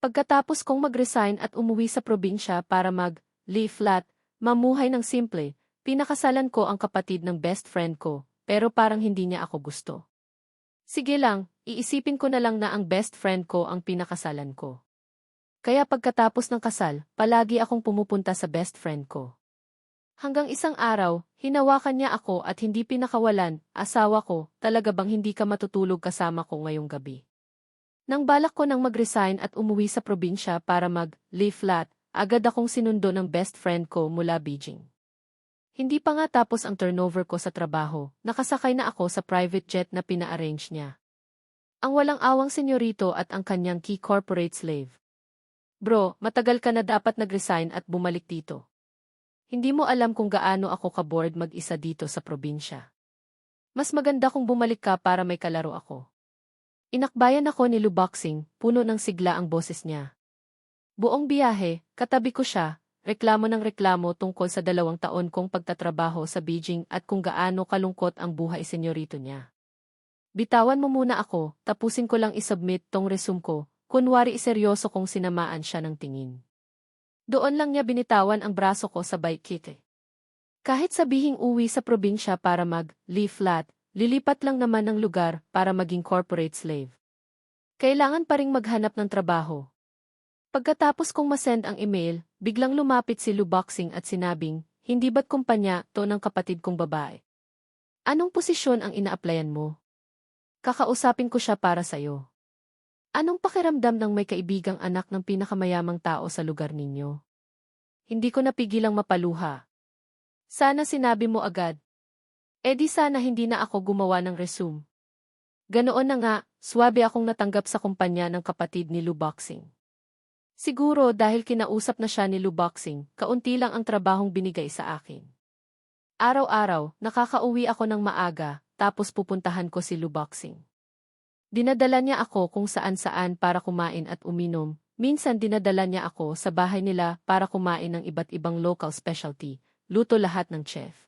Pagkatapos kong mag-resign at umuwi sa probinsya para mag-lay flat, mamuhay ng simple, pinakasalan ko ang kapatid ng best friend ko, pero parang hindi niya ako gusto. Sige lang, iisipin ko na lang na ang best friend ko ang pinakasalan ko. Kaya pagkatapos ng kasal, palagi akong pumupunta sa best friend ko. Hanggang isang araw, hinawakan niya ako at hindi pinakawalan, asawa ko, talaga bang hindi ka matutulog kasama ko ngayong gabi? Nang balak ko nang mag-resign at umuwi sa probinsya para mag-lay flat, agad akong sinundo ng best friend ko mula Beijing. Hindi pa nga tapos ang turnover ko sa trabaho, nakasakay na ako sa private jet na pina-arrange niya. Ang walang awang senyorito at ang kanyang key corporate slave. Bro, matagal ka na dapat nag-resign at bumalik dito. Hindi mo alam kung gaano ako ka-bored mag-isa dito sa probinsya. Mas maganda kung bumalik ka para may kalaro ako. Inakbayan ako ni Luboxing, puno ng sigla ang boses niya. Buong biyahe, katabi ko siya, reklamo ng reklamo tungkol sa 2 taon kong pagtatrabaho sa Beijing at kung gaano kalungkot ang buhay senyorito niya. Bitawan mo muna ako, tapusin ko lang isubmit tong resume ko, kunwari seryoso kong sinamaan siya ng tingin. Doon lang niya binitawan ang braso ko sabay kite. Kahit sabihing uwi sa probinsya para mag-lay flat, lilipat lang naman ng lugar para maging corporate slave. Kailangan pa ring maghanap ng trabaho. Pagkatapos kong masend ang email, biglang lumapit si Luboxing at sinabing, hindi ba't kumpanya to ng kapatid kong babae? Anong posisyon ang ina-applyan mo? Kakausapin ko siya para sa'yo. Anong pakiramdam ng may kaibigang anak ng pinakamayamang tao sa lugar ninyo? Hindi ko napigilang mapaluha. Sana sinabi mo agad. Di sana hindi na ako gumawa ng resume. Ganoon na nga, swabe akong natanggap sa kumpanya ng kapatid ni Luboxing. Siguro dahil kinausap na siya ni Luboxing, kaunti lang ang trabahong binigay sa akin. Araw-araw, nakakauwi ako ng maaga, tapos pupuntahan ko si Luboxing. Dinadala niya ako kung saan-saan para kumain at uminom, minsan dinadala niya ako sa bahay nila para kumain ng iba't ibang local specialty, luto lahat ng chef.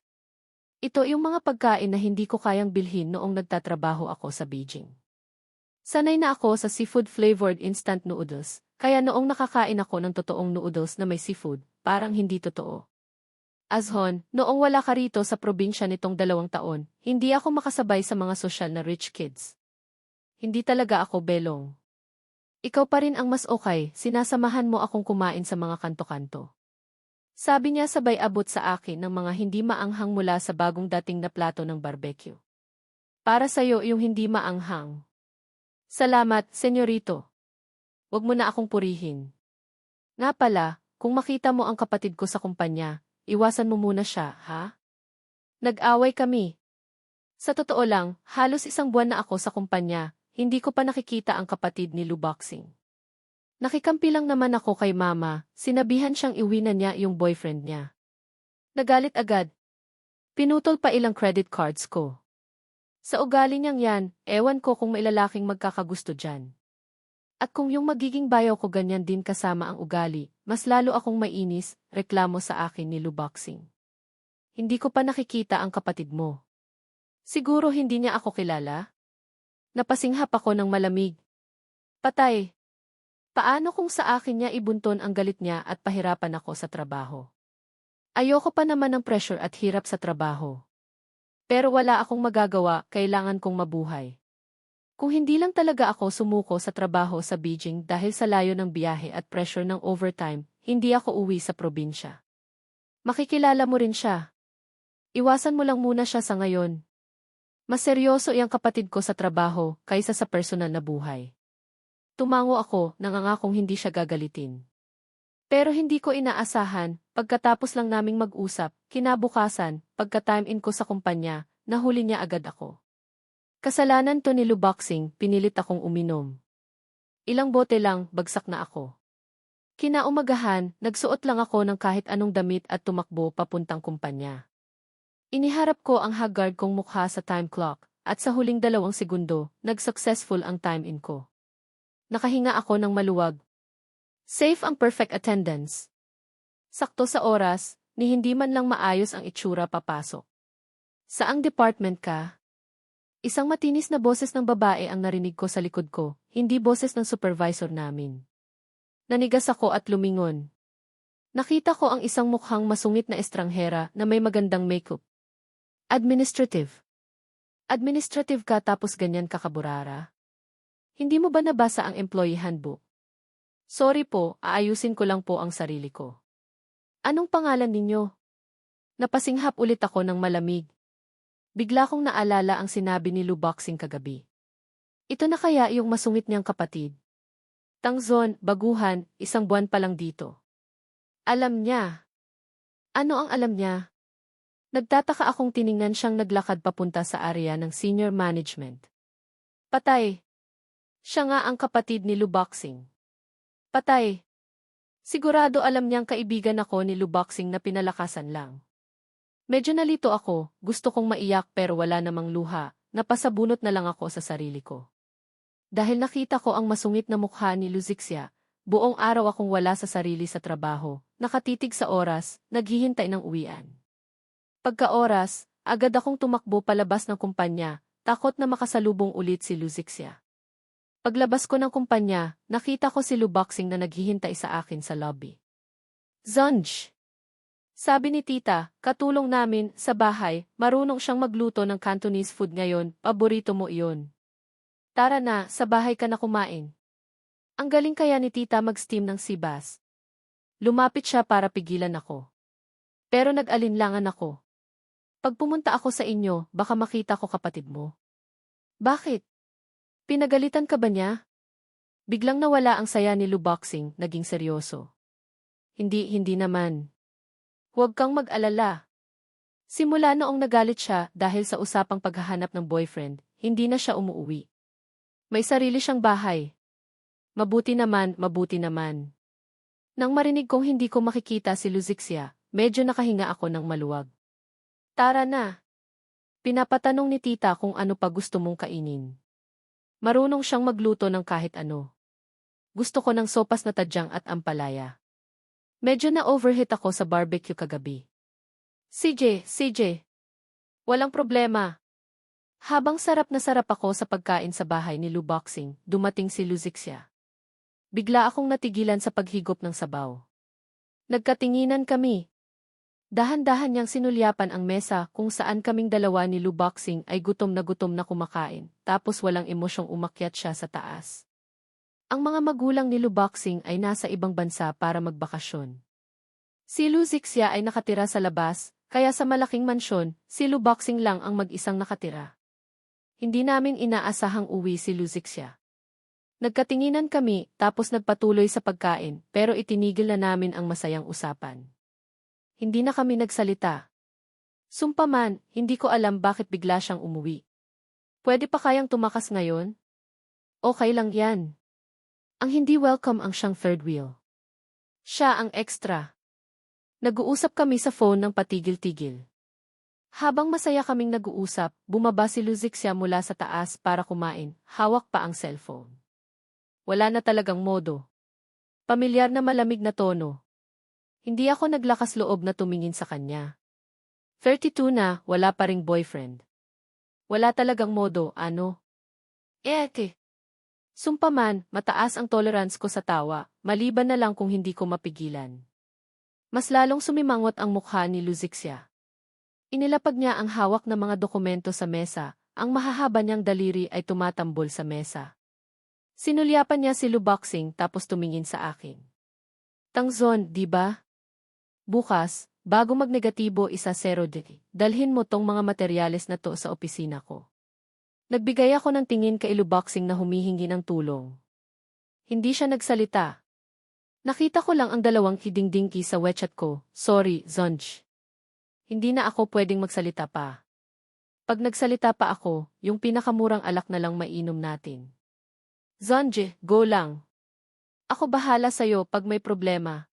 Ito yung mga pagkain na hindi ko kayang bilhin noong nagtatrabaho ako sa Beijing. Sanay na ako sa seafood-flavored instant noodles, kaya noong nakakain ako ng totoong noodles na may seafood, parang hindi totoo. Azhon, noong wala ka rito sa probinsya nitong 2 taon, hindi ako makasabay sa mga sosyal na rich kids. Hindi talaga ako belong. Ikaw pa rin ang mas okay, sinasamahan mo akong kumain sa mga kanto-kanto. Sabi niya sabay abot sa akin ng mga hindi maanghang mula sa bagong dating na plato ng barbecue. Para sa'yo yung hindi maanghang. Salamat, senyorito. Huwag mo na akong purihin. Nga pala, kung makita mo ang kapatid ko sa kumpanya, iwasan mo muna siya, ha? Nag-away kami. Sa totoo lang, halos 1 buwan na ako sa kumpanya, hindi ko pa nakikita ang kapatid ni Luboxing. Nakikampi lang naman ako kay mama, sinabihan siyang iwi na niya yung boyfriend niya. Nagalit agad. Pinutol pa ilang credit cards ko. Sa ugali niyang yan, ewan ko kung may lalaking magkakagusto dyan. At kung yung magiging bayaw ko ganyan din kasama ang ugali, mas lalo akong mainis, reklamo sa akin ni Luboxing. Hindi ko pa nakikita ang kapatid mo. Siguro hindi niya ako kilala? Napasinghap ako ng malamig. Patay. Paano kung sa akin niya ibunton ang galit niya at pahirapan ako sa trabaho? Ayoko pa naman ng pressure at hirap sa trabaho. Pero wala akong magagawa, kailangan kong mabuhay. Kung hindi lang talaga ako sumuko sa trabaho sa Beijing dahil sa layo ng biyahe at pressure ng overtime, hindi ako uwi sa probinsya. Makikilala mo rin siya. Iwasan mo lang muna siya sa ngayon. Mas seryoso iyang kapatid ko sa trabaho kaysa sa personal na buhay. Tumango ako, nangangakong hindi siya gagalitin. Pero hindi ko inaasahan, pagkatapos lang naming mag-usap, kinabukasan, pagka-time in ko sa kumpanya, nahuli niya agad ako. Kasalanan to ni Luboxing, pinilit akong uminom. Ilang bote lang, bagsak na ako. Kinaumagahan, nagsuot lang ako ng kahit anong damit at tumakbo papuntang kumpanya. Iniharap ko ang haggard kong mukha sa time clock, at sa huling 2 segundo, nag-successful ang time in ko. Nakahinga ako ng maluwag. Safe ang perfect attendance. Sakto sa oras, ni hindi man lang maayos ang itsura papasok. Saang department ka? Isang matinis na boses ng babae ang narinig ko sa likod ko, hindi boses ng supervisor namin. Nanigas ako at lumingon. Nakita ko ang isang mukhang masungit na estranghera na may magandang makeup. Administrative. Administrative ka tapos ganyan ka kaburara? Hindi mo ba nabasa ang employee handbook? Sorry po, aayusin ko lang po ang sarili ko. Anong pangalan ninyo? Napasinghap ulit ako ng malamig. Bigla kong naalala ang sinabi ni Luboxing kagabi. Ito na kaya yung masungit niyang kapatid? Tangzon, baguhan, 1 buwan pa lang dito. Alam niya. Ano ang alam niya? Nagtataka akong tiningnan siyang naglakad papunta sa area ng senior management. Patay. Siya nga ang kapatid ni Luboxing. Patay. Sigurado alam niyang kaibigan ako ni Luboxing na pinalakasan lang. Medyo nalito ako, gusto kong maiyak pero wala namang luha, napasabunot na lang ako sa sarili ko. Dahil nakita ko ang masungit na mukha ni Luzixia, buong araw akong wala sa sarili sa trabaho, nakatitig sa oras, naghihintay ng uwian. Pagka-oras, agad akong tumakbo palabas ng kumpanya, takot na makasalubong ulit si Luzixia. Paglabas ko ng kumpanya, nakita ko si Luboxing na naghihintay sa akin sa lobby. Zonj! Sabi ni tita, katulong namin, sa bahay, marunong siyang magluto ng Cantonese food ngayon, paborito mo iyon. Tara na, sa bahay ka na kumain. Ang galing kaya ni tita mag-steam ng sibas. Lumapit siya para pigilan ako. Pero nag-alinlangan ako. Pag pumunta ako sa inyo, baka makita ko kapatid mo. Bakit? Pinagalitan ka ba niya? Biglang nawala ang saya ni Luboxing, naging seryoso. Hindi naman. Huwag kang mag-alala. Simula noong nagalit siya dahil sa usapang paghahanap ng boyfriend, hindi na siya umuuwi. May sarili siyang bahay. Mabuti naman. Nang marinig kong hindi ko makikita si Luzixia, medyo nakahinga ako ng maluwag. Tara na. Pinapatanong ni tita kung ano pa gusto mong kainin. Marunong siyang magluto ng kahit ano. Gusto ko ng sopas na tadyang at ampalaya. Medyo na-overheat ako sa barbecue kagabi. CJ. Walang problema. Habang sarap na sarap ako sa pagkain sa bahay ni Luboxing, dumating si Luzixia. Bigla akong natigilan sa paghigop ng sabaw. Nagkatinginan kami. Dahan-dahan niyang sinulyapan ang mesa kung saan kaming dalawa ni Luboxing ay gutom na kumakain, tapos walang emosyong umakyat siya sa taas. Ang mga magulang ni Luboxing ay nasa ibang bansa para magbakasyon. Si Luzixia ay nakatira sa labas, kaya sa malaking mansyon, si Luboxing lang ang mag-isang nakatira. Hindi namin inaasahang uwi si Luzixia. Nagkatinginan kami, tapos nagpatuloy sa pagkain, pero itinigil na namin ang masayang usapan. Hindi na kami nagsalita. Sumpaman, hindi ko alam bakit bigla siyang umuwi. Pwede pa kayang tumakas ngayon? Okay lang yan. Ang hindi welcome ang siyang third wheel. Siya ang extra. Nag-uusap kami sa phone ng patigil-tigil. Habang masaya kaming nag-uusap, bumaba si Luzixia mula sa taas para kumain, hawak pa ang cellphone. Wala na talagang modo. Pamilyar na malamig na tono. Hindi ako naglakas loob na tumingin sa kanya. 32 na, wala pa ring boyfriend. Wala talagang modo, ano? Sumpaman, mataas ang tolerance ko sa tawa, maliban na lang kung hindi ko mapigilan. Mas lalong sumimangot ang mukha ni Luzixia. Inilapag niya ang hawak na mga dokumento sa mesa, ang mahahaba niyang daliri ay tumatambol sa mesa. Sinulyapan niya si Luboxing tapos tumingin sa akin. Tangzon, di ba? Bukas, bago magnegatibo 1-0 dalhin mo tong mga materyales na to sa opisina ko. Nagbigay ako ng tingin kay Luboxing na humihingi ng tulong. Hindi siya nagsalita. Nakita ko lang ang dalawang kidingdingki sa wechat ko, sorry, Zonj. Hindi na ako pwedeng magsalita pa. Pag nagsalita pa ako, yung pinakamurang alak na lang mainom natin. Zonj, go lang. Ako bahala sa'yo pag may problema.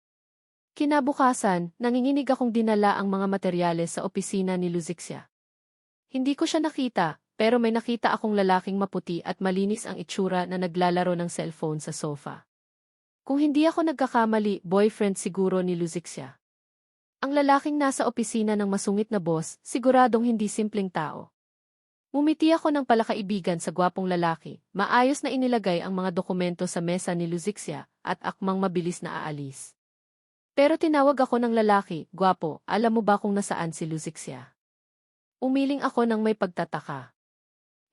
Kinabukasan, nanginginig akong dinala ang mga materyales sa opisina ni Luzixia. Hindi ko siya nakita, pero may nakita akong lalaking maputi at malinis ang itsura na naglalaro ng cellphone sa sofa. Kung hindi ako nagkakamali, boyfriend siguro ni Luzixia. Ang lalaking nasa opisina ng masungit na boss, siguradong hindi simpleng tao. Ngumiti ako ng palakaibigan sa gwapong lalaki, maayos na inilagay ang mga dokumento sa mesa ni Luzixia, at akmang mabilis na aalis. Pero tinawag ako ng lalaki, gwapo, alam mo ba kung nasaan si Luzixia? Umiling ako ng may pagtataka.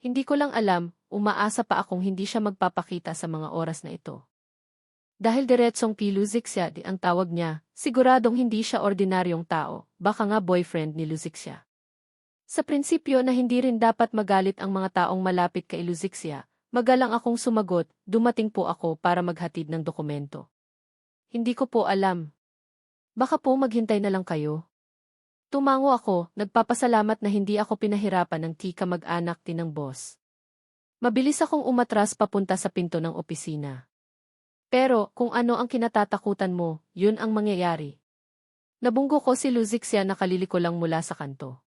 Hindi ko lang alam, umaasa pa akong hindi siya magpapakita sa mga oras na ito. Dahil diretsong kay Luzixia ang tawag niya, siguradong hindi siya ordinaryong tao, baka nga boyfriend ni Luzixia. Sa prinsipyo na hindi rin dapat magalit ang mga taong malapit kay Luzixia, magalang akong sumagot, dumating po ako para maghatid ng dokumento. Hindi ko po alam. Baka po maghintay na lang kayo. Tumango ako, nagpapasalamat na hindi ako pinahirapan ng tika mag-anak ng boss. Mabilis akong umatras papunta sa pinto ng opisina. Pero, kung ano ang kinatatakutan mo, yun ang mangyayari. Nabunggo ko si Luzixia na kaliliko lang mula sa kanto.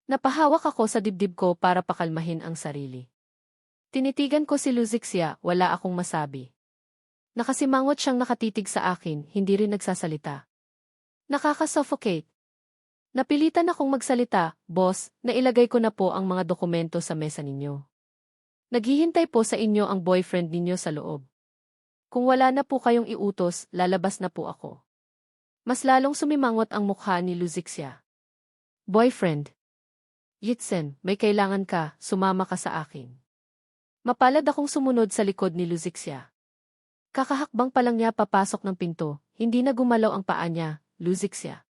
Napahawak ako sa dibdib ko para pakalmahin ang sarili. Tinitigan ko si Luzixia, wala akong masabi. Nakasimangot siyang nakatitig sa akin, hindi rin nagsasalita. Nakaka-suffocate. Napilitan akong magsalita, boss, nailagay ko na po ang mga dokumento sa mesa ninyo. Naghihintay po sa inyo ang boyfriend ninyo sa loob. Kung wala na po kayong iutos, lalabas na po ako. Mas lalong sumimangot ang mukha ni Luzixia. Boyfriend. Yitsen, may kailangan ka, sumama ka sa akin. Mapalad akong sumunod sa likod ni Luzixia. Kakahakbang pa lang niya papasok ng pinto, hindi na gumalaw ang paa niya, Luzixia.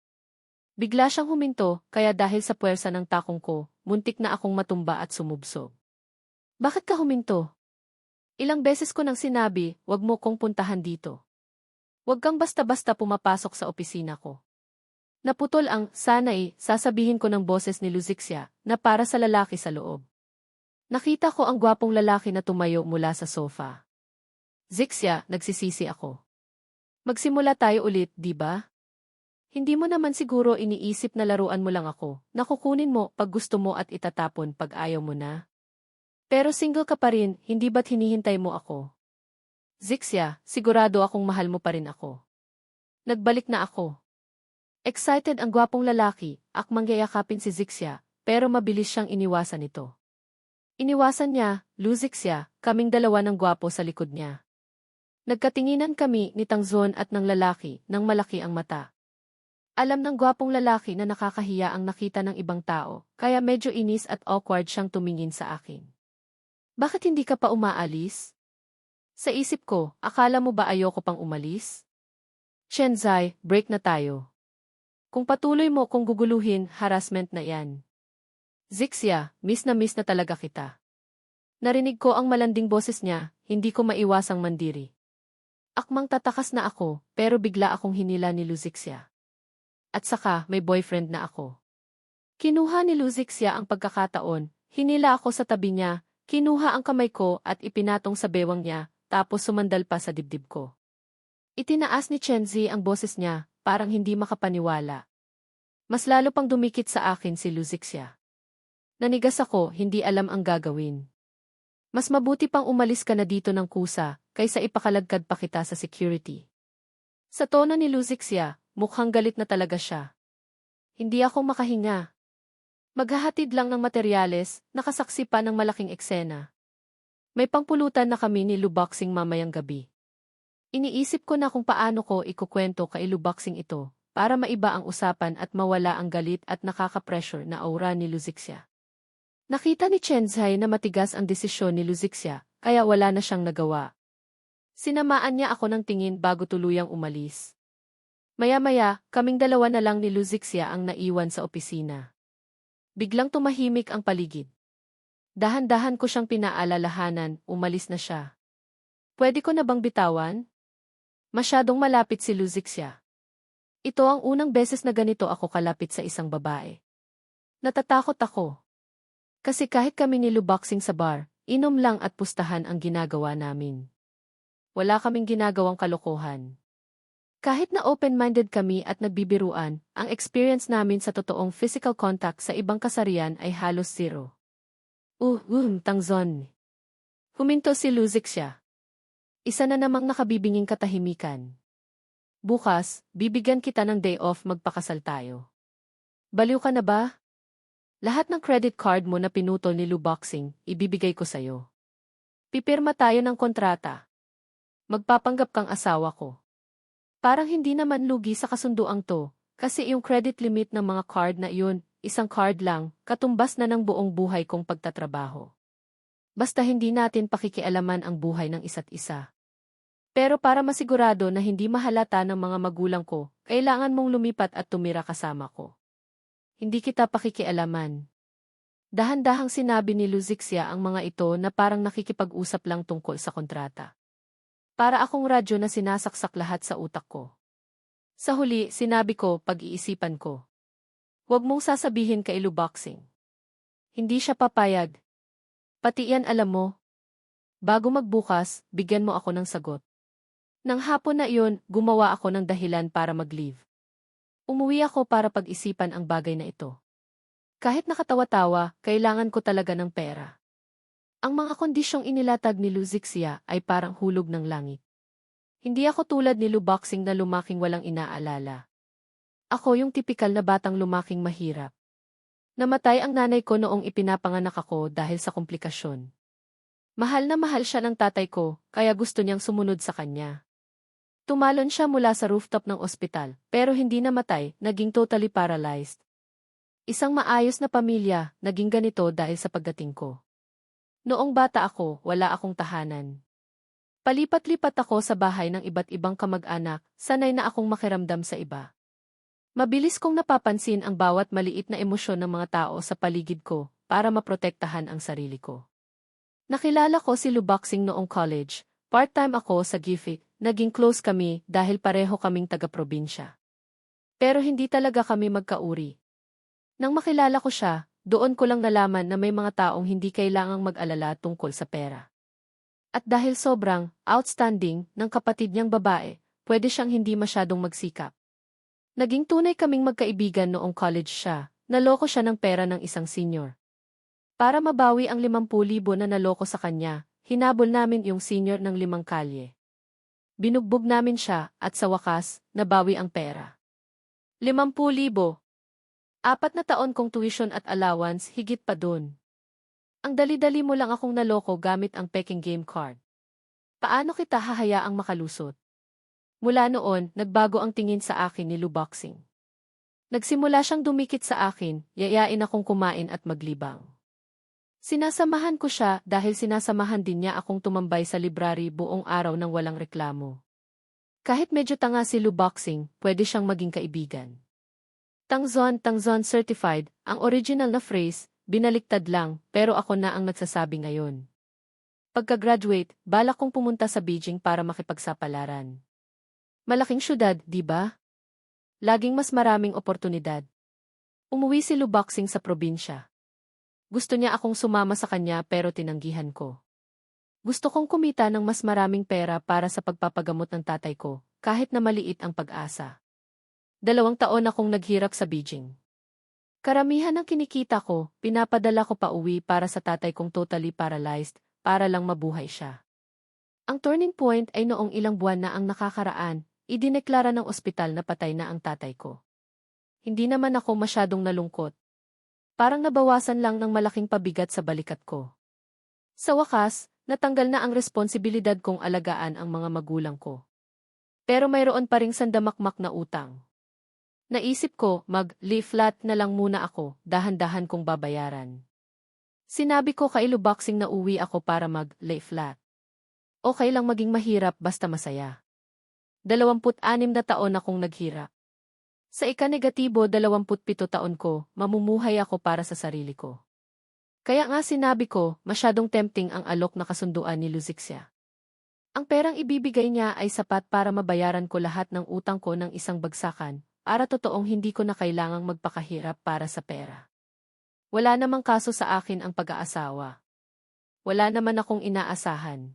Bigla siyang huminto, kaya dahil sa puwersa ng takong ko, muntik na akong matumba at sumubsob. Bakit ka huminto? Ilang beses ko nang sinabi, wag mo kong puntahan dito. Wag kang basta-basta pumapasok sa opisina ko. Naputol ang sana'y sasabihin ko ng boses ni Luzixia na para sa lalaki sa loob. Nakita ko ang gwapong lalaki na tumayo mula sa sofa. Zixia, nagsisisi ako. Magsimula tayo ulit, di ba? Hindi mo naman siguro iniisip na laruan mo lang ako, na kukunin mo pag gusto mo at itatapon pag ayaw mo na. Pero single ka pa rin, hindi ba't hinihintay mo ako? Zixia, sigurado akong mahal mo pa rin ako. Nagbalik na ako. Excited ang gwapong lalaki, akmang yayakapin si Zixia, pero mabilis siyang iniwasan ito. Iniwasan niya, Luzixia, kaming dalawa ng gwapo sa likod niya. Nagkatinginan kami ni Tangzon at ng lalaki nang malaki ang mata. Alam ng gwapong lalaki na nakakahiya ang nakita ng ibang tao, kaya medyo inis at awkward siyang tumingin sa akin. Bakit hindi ka pa umaalis? Sa isip ko, akala mo ba ayoko pang umalis? Chenzai, break na tayo. Kung patuloy mo kung guguluhin, harassment na yan. Zixia, miss na talaga kita. Narinig ko ang malanding boses niya, hindi ko maiwasang mandiri. Akmang tatakas na ako, pero bigla akong hinila ni Luzixia. At saka, may boyfriend na ako. Kinuha ni Luzixia ang pagkakataon, hinila ako sa tabi niya, kinuha ang kamay ko at ipinatong sa bewang niya, tapos sumandal pa sa dibdib ko. Itinaas ni Chenzi ang boses niya, parang hindi makapaniwala. Mas lalo pang dumikit sa akin si Luzixia. Nanigas ako, hindi alam ang gagawin. Mas mabuti pang umalis ka na dito ng kusa, kaysa ipakalagkad pa kita sa security. Sa tono ni Luzixia, mukhang galit na talaga siya. Hindi ako makahinga. Maghahatid lang ng materyales, nakasaksi pa ng malaking eksena. May pangpulutan na kami ni Luboxing mamayang gabi. Iniisip ko na kung paano ko ikukwento kay Luboxing ito, para maiba ang usapan at mawala ang galit at nakaka-pressure na aura ni Luzixia. Nakita ni Chenzai na matigas ang desisyon ni Luzixia, kaya wala na siyang nagawa. Sinamaan niya ako ng tingin bago tuluyang umalis. Maya-maya, kaming dalawa na lang ni Luzixia ang naiwan sa opisina. Biglang tumahimik ang paligid. Dahan-dahan ko siyang pinaalalahanan, umalis na siya. Pwede ko na bang bitawan? Masyadong malapit si Luzixia. Ito ang unang beses na ganito ako kalapit sa isang babae. Natatakot ako. Kasi kahit kami ni Luboxing sa bar, inom lang at pustahan ang ginagawa namin. Wala kaming ginagawang kalokohan. Kahit na open-minded kami at nagbibiruan, ang experience namin sa totoong physical contact sa ibang kasarian ay halos zero. Tangzon. Huminto si Luzixia. Isa na namang nakabibinging katahimikan. Bukas, bibigyan kita ng day off magpakasal tayo. Baliw ka na ba? Lahat ng credit card mo na pinutol ni Luboxing, ibibigay ko sa'yo. Pipirma tayo ng kontrata. Magpapanggap kang asawa ko. Parang hindi naman lugi sa kasunduang to, kasi yung credit limit ng mga card na iyon, isang card lang, katumbas na ng buong buhay kong pagtatrabaho. Basta hindi natin pakikialaman ang buhay ng isa't isa. Pero para masigurado na hindi mahalata ng mga magulang ko, kailangan mong lumipat at tumira kasama ko. Hindi kita pakikialaman. Dahan-dahang sinabi ni Luzixia ang mga ito na parang nakikipag-usap lang tungkol sa kontrata. Para akong radyo na sinasaksak lahat sa utak ko. Sa huli, sinabi ko, pag-iisipan ko. Huwag mong sasabihin kay Luboxing. Hindi siya papayag. Pati yan alam mo. Bago magbukas, bigyan mo ako ng sagot. Nang hapon na iyon, gumawa ako ng dahilan para mag-leave. Umuwi ako para pag-isipan ang bagay na ito. Kahit nakatawa-tawa, kailangan ko talaga ng pera. Ang mga kondisyong inilatag ni Luzixia ay parang hulog ng langit. Hindi ako tulad ni Luboxing na lumaking walang inaalala. Ako yung tipikal na batang lumaking mahirap. Namatay ang nanay ko noong ipinapanganak ako dahil sa komplikasyon. Mahal na mahal siya ng tatay ko, kaya gusto niyang sumunod sa kanya. Tumalon siya mula sa rooftop ng ospital, pero hindi namatay, naging totally paralyzed. Isang maayos na pamilya, naging ganito dahil sa pagdating ko. Noong bata ako, wala akong tahanan. Palipat-lipat ako sa bahay ng iba't ibang kamag-anak, sanay na akong makiramdam sa iba. Mabilis kong napapansin ang bawat maliit na emosyon ng mga tao sa paligid ko para maprotektahan ang sarili ko. Nakilala ko si Luboxing noong college, part-time ako sa GIFIC, naging close kami dahil pareho kaming taga-probinsya. Pero hindi talaga kami magkauri. Nang makilala ko siya, doon ko lang nalaman na may mga taong hindi kailangang mag-alala tungkol sa pera. At dahil sobrang outstanding ng kapatid niyang babae, pwede siyang hindi masyadong magsikap. Naging tunay kaming magkaibigan noong college siya, naloko siya ng pera ng isang senior. Para mabawi ang 50,000 na naloko sa kanya, hinabol namin yung senior ng 5 kalye. Binugbog namin siya at sa wakas, nabawi ang pera. 50,000. 4 na taon kong tuition at allowance, higit pa dun. Ang dali-dali mo lang akong naloko gamit ang peking game card. Paano kita hahayaang makalusot? Mula noon, nagbago ang tingin sa akin ni Luboxing. Nagsimula siyang dumikit sa akin, yayain akong kumain at maglibang. Sinasamahan ko siya dahil sinasamahan din niya akong tumambay sa library buong araw nang walang reklamo. Kahit medyo tanga si Luboxing, pwede siyang maging kaibigan. Tangzon certified, ang original na phrase, binaliktad lang, pero ako na ang nagsasabi ngayon. Pagka-graduate, balak kong pumunta sa Beijing para makipagsapalaran. Malaking syudad, di ba? Laging mas maraming oportunidad. Umuwi si Luboxing sa probinsya. Gusto niya akong sumama sa kanya pero tinanggihan ko. Gusto kong kumita ng mas maraming pera para sa pagpapagamot ng tatay ko, kahit na maliit ang pag-asa. 2 taon akong naghirap sa Beijing. Karamihan ng kinikita ko, pinapadala ko pa uwi para sa tatay kong totally paralyzed, para lang mabuhay siya. Ang turning point ay noong ilang buwan na ang nakakaraan, idineklara ng ospital na patay na ang tatay ko. Hindi naman ako masyadong nalungkot. Parang nabawasan lang ng malaking pabigat sa balikat ko. Sa wakas, natanggal na ang responsibilidad kong alagaan ang mga magulang ko. Pero mayroon pa ring sandamakmak na utang. Naisip ko, mag-lay flat na lang muna ako, dahan-dahan kong babayaran. Sinabi ko kay Luboxing na uwi ako para mag-lay flat. Okay lang maging mahirap basta masaya. 26 na taon akong naghirap. Sa ika-negatibo 27 taon ko, mamumuhay ako para sa sarili ko. Kaya nga sinabi ko, masyadong tempting ang alok na kasunduan ni Luzixia. Ang perang ibibigay niya ay sapat para mabayaran ko lahat ng utang ko ng isang bagsakan, para totoong hindi ko na kailangang magpakahirap para sa pera. Wala namang kaso sa akin ang pag-aasawa. Wala naman akong inaasahan.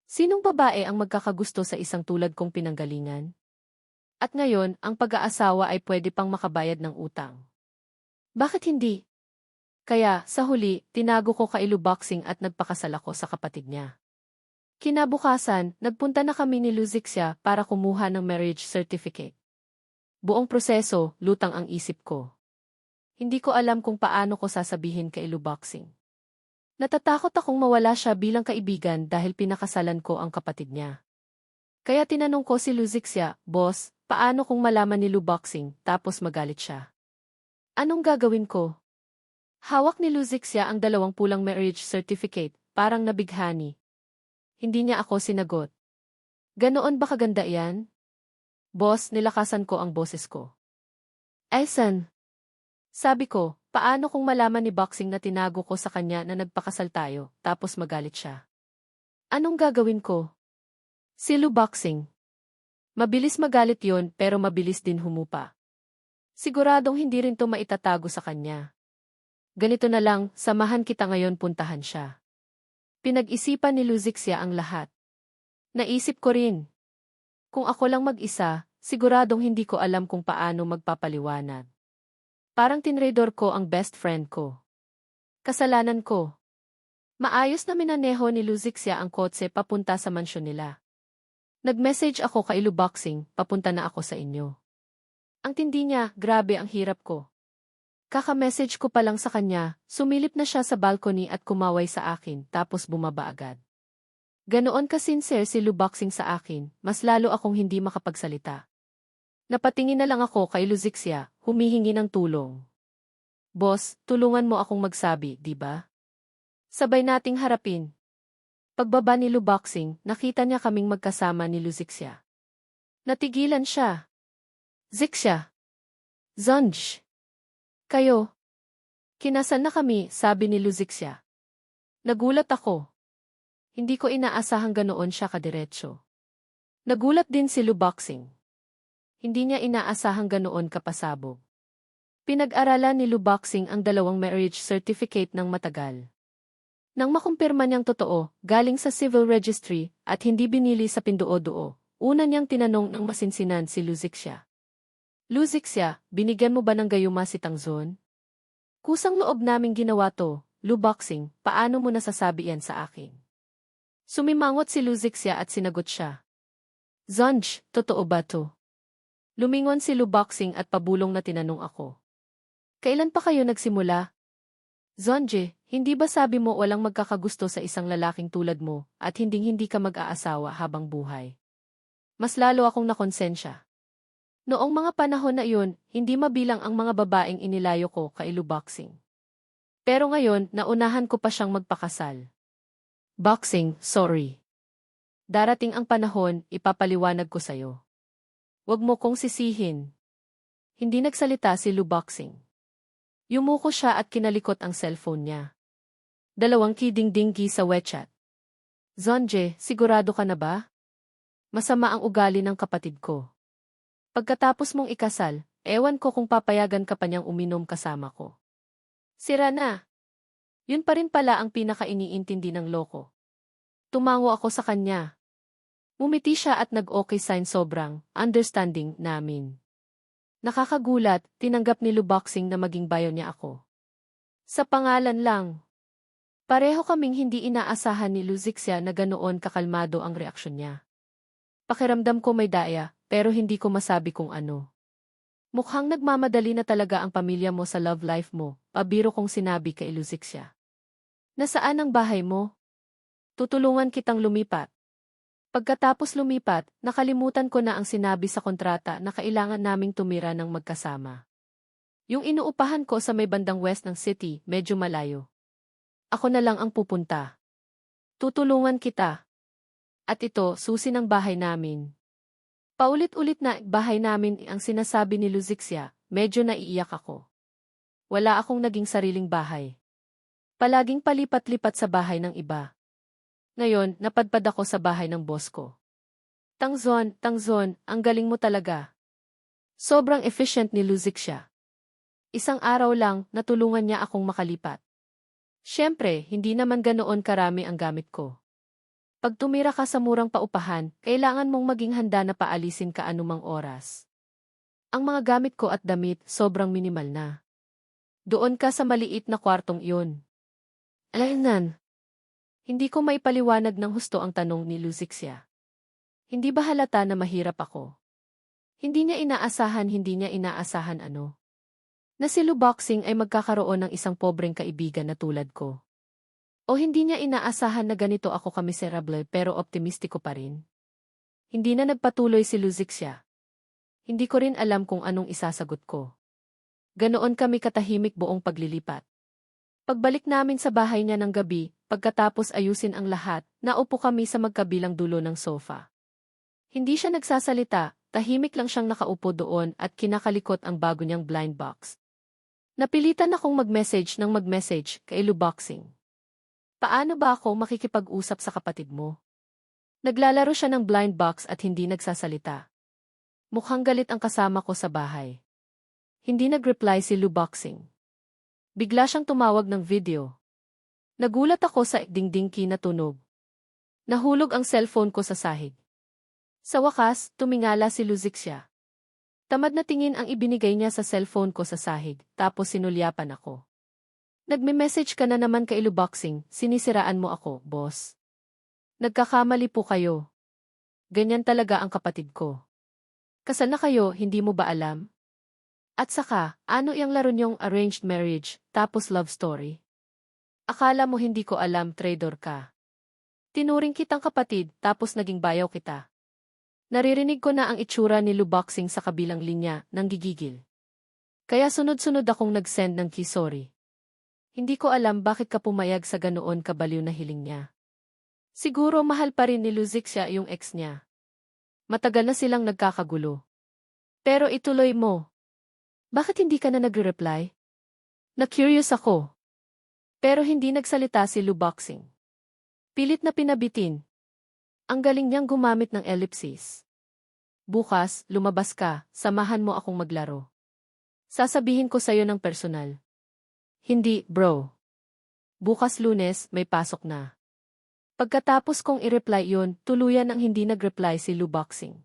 Sinong babae ang magkakagusto sa isang tulad kong pinanggalingan? At ngayon, ang pag-aasawa ay pwede pang makabayad ng utang. Bakit hindi? Kaya, sa huli, tinago ko kay Luboxing at nagpakasal ako sa kapatid niya. Kinabukasan, nagpunta na kami ni Luzixia para kumuha ng marriage certificate. Buong proseso, lutang ang isip ko. Hindi ko alam kung paano ko sasabihin kay Luboxing. Natatakot akong mawala siya bilang kaibigan dahil pinakasalan ko ang kapatid niya. Kaya tinanong ko si Luzixia, "Boss, paano kung malaman ni Luboxing tapos magalit siya? Anong gagawin ko?" Hawak ni Luzixia ang 2 pulang marriage certificate, parang nabighani. Hindi niya ako sinagot. "Ganoon ba kaganda yan?" "Boss," nilakasan ko ang boses ko. "Aysan?" Sabi ko, paano kung malaman ni Boxing na tinago ko sa kanya na nagpakasal tayo, tapos magalit siya? Anong gagawin ko? Si Luboxing. Mabilis magalit yon pero mabilis din humupa. Siguradong hindi rin to maitatago sa kanya. Ganito na lang, samahan kita ngayon puntahan siya. Pinag-isipan ni Luzixia ang lahat. Naisip ko rin. Kung ako lang mag-isa, siguradong hindi ko alam kung paano magpapaliwanag. Parang tinraidor ko ang best friend ko. Kasalanan ko. Maayos na minaneho ni Luzixia ang kotse papunta sa mansyon nila. Nag-message ako kay Luboxing, papunta na ako sa inyo. Ang tindi niya, grabe ang hirap ko. Kaka-message ko pa lang sa kanya, sumilip na siya sa balcony at kumaway sa akin tapos bumaba agad. Ganoon ka-sincere si Luboxing sa akin, mas lalo akong hindi makapagsalita. Napatingin na lang ako kay Luzixia, humihingi ng tulong. "Boss, tulungan mo akong magsabi, di ba? Sabay nating harapin." Pagbaba ni Luboxing, nakita niya kaming magkasama ni Luzixia. Natigilan siya. "Zixia. Zonj. Kayo." "Kinasal na kami," sabi ni Luzixia. Nagulat ako. Hindi ko inaasahang ganoon siya kadiretso. Nagulat din si Luboxing. Hindi niya inaasahang ganoon kapasabog. Pinag-aralan ni Luboxing ang 2 marriage certificate ng matagal. Nang makumpirma niyang totoo, galing sa civil registry, at hindi binili sa pinduo-duo, una niyang tinanong ng masinsinan si Luzixia. "Luzixia, binigyan mo ba ng gayuma si Tangzon?" "Kusang loob naming ginawa to, Luboxing, paano mo nasasabi yan sa akin?" Sumimangot si Luzixia at sinagot siya. "Zonj, totoo ba to?" Lumingon si Luboxing at pabulong na tinanong ako. "Kailan pa kayo nagsimula?" "Zonje, hindi ba sabi mo walang magkakagusto sa isang lalaking tulad mo at hinding-hindi ka mag-aasawa habang buhay?" Mas lalo akong nakonsensya. Noong mga panahon na iyon, hindi mabilang ang mga babaeng inilayo ko kay Luboxing. Pero ngayon, naunahan ko pa siyang magpakasal. "Boxing, sorry. Darating ang panahon, ipapaliwanag ko sa'yo. Huwag mo kong sisihin." Hindi nagsalita si Luboxing. Yumuko siya at kinalikot ang cellphone niya. 2 kiding-dinggi sa WeChat. "Zonje, sigurado ka na ba? Masama ang ugali ng kapatid ko. Pagkatapos mong ikasal, ewan ko kung papayagan ka pa niyang uminom kasama ko." Sira na. Yun pa rin pala ang pinaka-iniintindi ng loko. Tumango ako sa kanya. Mumiti siya at nag-okay sign, sobrang understanding namin. Nakakagulat, tinanggap ni Luboxing na maging bayo niya ako. Sa pangalan lang. Pareho kaming hindi inaasahan ni Luzixia na ganoon kakalmado ang reaksyon niya. Pakiramdam ko may daya, pero hindi ko masabi kung ano. "Mukhang nagmamadali na talaga ang pamilya mo sa love life mo," pabiro kong sinabi kay Luzixia. "Nasaan ang bahay mo? Tutulungan kitang lumipat." Pagkatapos lumipat, nakalimutan ko na ang sinabi sa kontrata na kailangan naming tumira ng magkasama. Yung inuupahan ko sa may bandang west ng city, medyo malayo. Ako na lang ang pupunta. Tutulungan kita. At ito, susi ng bahay namin. Paulit-ulit na bahay namin ang sinasabi ni Luzixia, medyo naiiyak ako. Wala akong naging sariling bahay. Palaging palipat-lipat sa bahay ng iba. Ngayon, napadpad ako sa bahay ng boss ko. Tangzon, ang galing mo talaga." Sobrang efficient ni Luzixia. Isang araw lang, natulungan niya akong makalipat. Siyempre, hindi naman ganoon karami ang gamit ko. Pag tumira ka sa murang paupahan, kailangan mong maging handa na paalisin ka anumang oras. Ang mga gamit ko at damit, sobrang minimal na. "Doon ka sa maliit na kwartong iyon." "Alainan?" Hindi ko maipaliwanag ng husto ang tanong ni Luzixia. Hindi ba halata na mahirap ako? Hindi niya inaasahan ano. Na si Luboxing ay magkakaroon ng isang pobreng kaibigan na tulad ko. O hindi niya inaasahan na ganito ako kamiserable pero optimistiko pa rin. Hindi na nagpatuloy si Luzixia. Hindi ko rin alam kung anong isasagot ko. Ganoon kami katahimik buong paglilipat. Pagbalik namin sa bahay niya ng gabi, pagkatapos ayusin ang lahat, naupo kami sa magkabilang dulo ng sofa. Hindi siya nagsasalita, tahimik lang siyang nakaupo doon at kinakalikot ang bago niyang blind box. Napilitan akong mag-message kay Luboxing. Paano ba ako makikipag-usap sa kapatid mo? Naglalaro siya ng blind box at hindi nagsasalita. Mukhang galit ang kasama ko sa bahay. Hindi nag-reply si Luboxing. Bigla siyang tumawag ng video. Nagulat ako sa dingdingki na tunog. Nahulog ang cellphone ko sa sahig. Sa wakas, tumingala si Luzixia. Tamad na tingin ang ibinigay niya sa cellphone ko sa sahig, tapos sinulyapan ako. Nagme-message ka na naman kay Luboxing, sinisiraan mo ako, boss. Nagkakamali po kayo. Ganyan talaga ang kapatid ko. Kasal na kayo, hindi mo ba alam? At saka, ano iyang laro niyong arranged marriage, tapos love story? Akala mo hindi ko alam, traitor ka. Tinuring kitang kapatid, tapos naging bayaw kita. Naririnig ko na ang itsura ni Luboxing sa kabilang linya, nang gigigil. Kaya sunod-sunod akong nag-send ng sorry. Hindi ko alam bakit ka pumayag sa ganoon kabaliw na hiling niya. Siguro mahal pa rin ni Luzixia yung ex niya. Matagal na silang nagkakagulo. Pero ituloy mo. Bakit hindi ka na nagre-reply? Na-curious ako. Pero hindi nagsalita si Luboxing. Pilit na pinabitin. Ang galing niyang gumamit ng ellipsis. Bukas, lumabas ka, samahan mo akong maglaro. Sasabihin ko sa'yo ng personal. Hindi, bro. Bukas Lunes, may pasok na. Pagkatapos kong i-reply yun, tuluyan ang hindi nag-reply si Luboxing.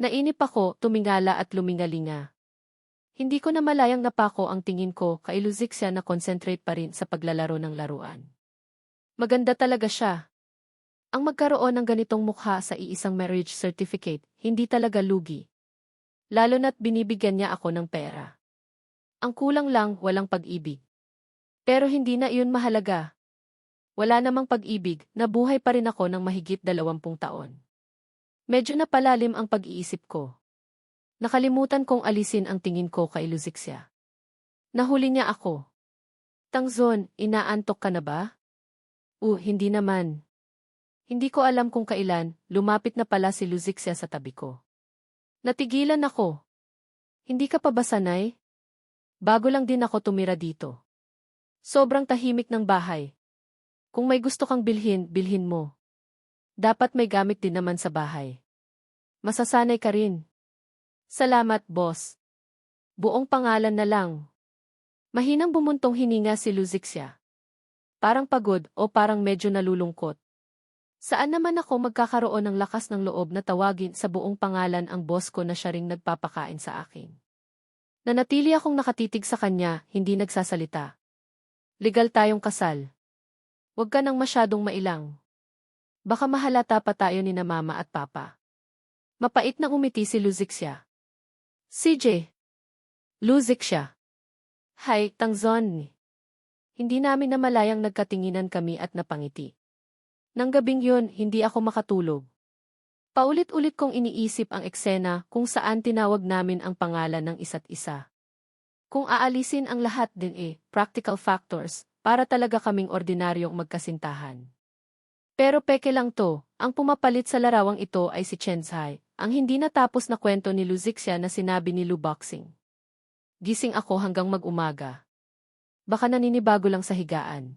Nainip ako, tumingala at lumingalinga. Hindi ko na malayang napako ang tingin ko kay Luzixia na concentrate pa rin sa paglalaro ng laruan. Maganda talaga siya. Ang magkaroon ng ganitong mukha sa iisang marriage certificate, hindi talaga lugi. Lalo na't binibigyan niya ako ng pera. Ang kulang lang, walang pag-ibig. Pero hindi na iyon mahalaga. Wala namang pag-ibig, nabuhay pa rin ako ng mahigit 20 taon. Medyo napalalim ang pag-iisip ko. Nakalimutan kong alisin ang tingin ko kay Luzixia. Nahuli niya ako. Tangzon, inaantok ka na ba? Hindi naman. Hindi ko alam kung kailan, lumapit na pala si Luzixia sa tabi ko. Natigilan ako. Hindi ka pa ba sanay? Bago lang din ako tumira dito. Sobrang tahimik ng bahay. Kung may gusto kang bilhin, bilhin mo. Dapat may gamit din naman sa bahay. Masasanay ka rin. Salamat, boss. Buong pangalan na lang. Mahinang bumuntong hininga si Luzixia. Parang pagod o parang medyo nalulungkot. Saan naman ako magkakaroon ng lakas ng loob na tawagin sa buong pangalan ang boss ko na siya ring nagpapakain sa akin? Nanatili akong nakatitig sa kanya, hindi nagsasalita. Legal tayong kasal. Huwag ka nang masyadong mailang. Baka mahalata pa tayo ni na mama at papa. Mapait na umiti si Luzixia. CJ. Luzixia. Hi, Tangzon. Hindi namin namalayang nagkatinginan kami at napangiti. Nang gabing yun, hindi ako makatulog. Paulit-ulit kong iniisip ang eksena kung saan tinawag namin ang pangalan ng isa't isa. Kung aalisin ang lahat din practical factors, para talaga kaming ordinaryong magkasintahan. Pero peke lang to, ang pumapalit sa larawang ito ay si Chenzhai, ang hindi natapos na kwento ni Luzixia na sinabi ni Luboxing. Gising ako hanggang mag-umaga. Baka naninibago lang sa higaan.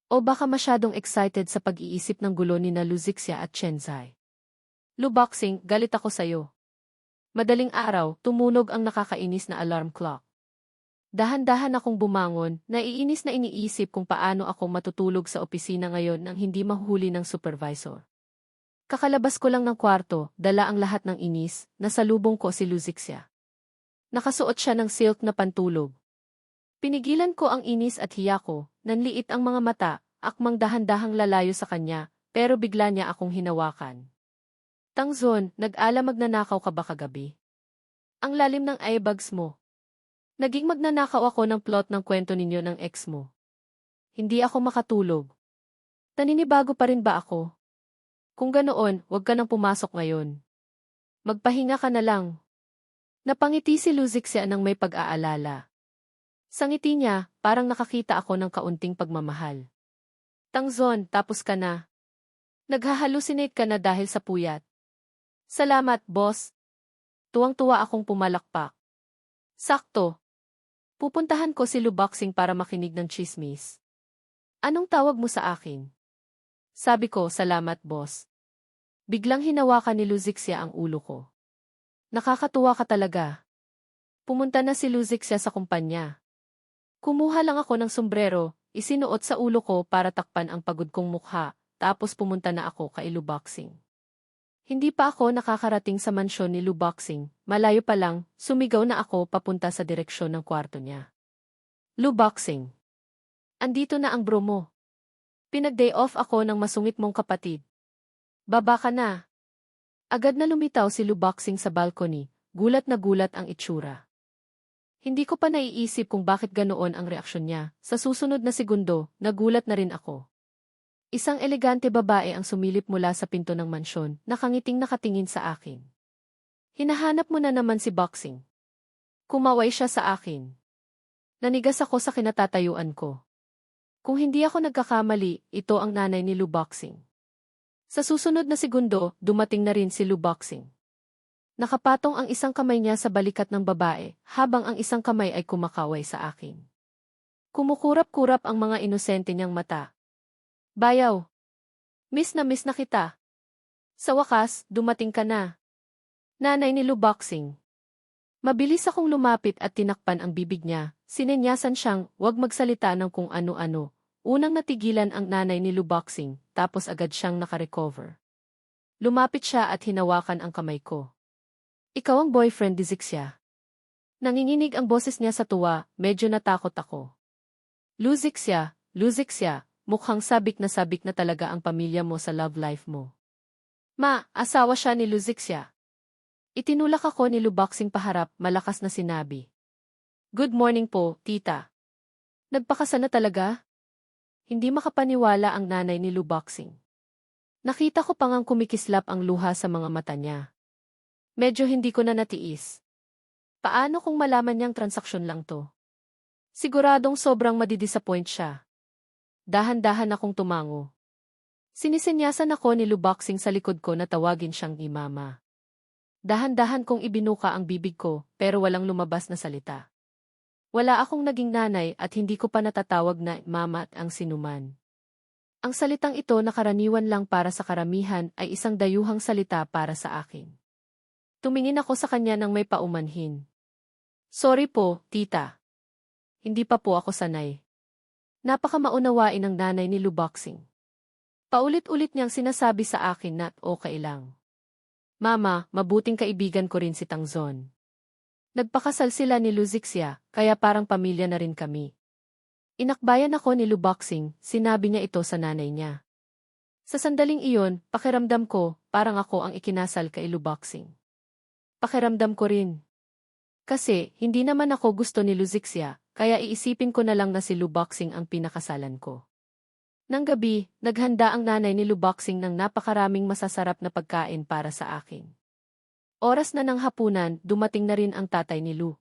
O baka masyadong excited sa pag-iisip ng gulo ni na Luzixia at Chenzhai. Luboxing, galit ako sayo. Madaling araw, tumunog ang nakakainis na alarm clock. Dahan-dahan akong bumangon, naiinis na iniisip kung paano ako matutulog sa opisina ngayon nang hindi mahuhuli ng supervisor. Kakalabas ko lang ng kwarto, dala ang lahat ng inis, nasalubong ko si Luzixia. Nakasuot siya ng silk na pantulog. Pinigilan ko ang inis at hiya ko, nanliit ang mga mata, akmang dahan-dahang lalayo sa kanya, pero bigla niya akong hinawakan. Tangzon, nag-ala magnanakaw ka ba kagabi? Ang lalim ng eyebags mo. Naging magnanakaw ako ng plot ng kwento ninyo ng ex mo. Hindi ako makatulog. Naninibago pa rin ba ako? Kung ganoon, huwag ka nang pumasok ngayon. Magpahinga ka na lang. Napangiti si Luzixia nang may pag-aalala. Sa ngiti niya, parang nakakita ako ng kaunting pagmamahal. Tangzon, tapos ka na. Naghahalusinate ka na dahil sa puyat. Salamat, boss. Tuwang-tuwa akong pumalakpak. Sakto. Pupuntahan ko si Luboxing para makinig ng chismis. Anong tawag mo sa akin? Sabi ko, salamat, boss. Biglang hinawakan ni Luzixia ang ulo ko. Nakakatuwa ka talaga. Pumunta na si Luzixia sa kumpanya. Kumuha lang ako ng sombrero, isinuot sa ulo ko para takpan ang pagod kong mukha, tapos pumunta na ako kay Luboxing. Hindi pa ako nakakarating sa mansyon ni Luboxing, malayo pa lang, sumigaw na ako papunta sa direksyon ng kwarto niya. Luboxing. Andito na ang bro mo. Pinag-day off ako ng masungit mong kapatid. Baba ka na. Agad na lumitaw si Luboxing sa balcony, gulat na gulat ang itsura. Hindi ko pa naiisip kung bakit ganoon ang reaksyon niya, sa susunod na segundo, nagulat na rin ako. Isang elegante babae ang sumilip mula sa pinto ng mansyon, nakangiting nakatingin sa akin. Hinahanap mo na naman si Boxing. Kumaway siya sa akin. Nanigas ako sa kinatatayuan ko. Kung hindi ako nagkakamali, ito ang nanay ni Luboxing. Sa susunod na segundo, dumating na rin si Luboxing. Nakapatong ang isang kamay niya sa balikat ng babae, habang ang isang kamay ay kumakaway sa akin. Kumukurap-kurap ang mga inosente niyang mata. Bayaw. Miss na kita. Sa wakas, dumating ka na. Nanay ni Luboxing. Mabilis akong lumapit at tinakpan ang bibig niya, sinenyasan siyang huwag magsalita ng kung ano-ano. Unang natigilan ang nanay ni Luboxing, tapos agad siyang nakarecover. Lumapit siya at hinawakan ang kamay ko. Ikaw ang boyfriend ni Zixia. Nanginginig ang boses niya sa tuwa, medyo natakot ako. Luzixia, mukhang sabik na talaga ang pamilya mo sa love life mo. Ma, asawa siya ni Luzixia. Itinulak ako ni Luboxing paharap, malakas na sinabi. Good morning po, tita. Nagpakasal na talaga? Hindi makapaniwala ang nanay ni Luboxing. Nakita ko pang kumikislap ang luha sa mga mata niya. Medyo hindi ko na natiis. Paano kung malaman niyang transaksyon lang to? Siguradong sobrang madidisappoint siya. Dahan-dahan akong tumango. Sinisenyasan ako ni Luboxing sa likod ko na tawagin siyang imama. Dahan-dahan kong ibinuka ang bibig ko, pero walang lumabas na salita. Wala akong naging nanay at hindi ko pa natatawag na mama at ang sinuman. Ang salitang ito na karaniwan lang para sa karamihan ay isang dayuhang salita para sa akin. Tumingin ako sa kanya nang may paumanhin. Sorry po, tita. Hindi pa po ako sanay. Napakamaunawain ng nanay ni Luboxing. Paulit-ulit niyang sinasabi sa akin na okay lang. Mama, mabuting kaibigan ko rin si Tangzon. Nagpakasal sila ni Luzixia, kaya parang pamilya na rin kami. Inakbayan ako ni Luboxing, sinabi niya ito sa nanay niya. Sa sandaling iyon, pakiramdam ko, parang ako ang ikinasal kay Luboxing. Pakiramdam ko rin. Kasi, hindi naman ako gusto ni Luzixia, kaya iisipin ko na lang na si Luboxing ang pinakasalan ko. Nang gabi, naghanda ang nanay ni Luboxing ng napakaraming masasarap na pagkain para sa akin. Oras na ng hapunan, dumating na rin ang tatay ni Lu.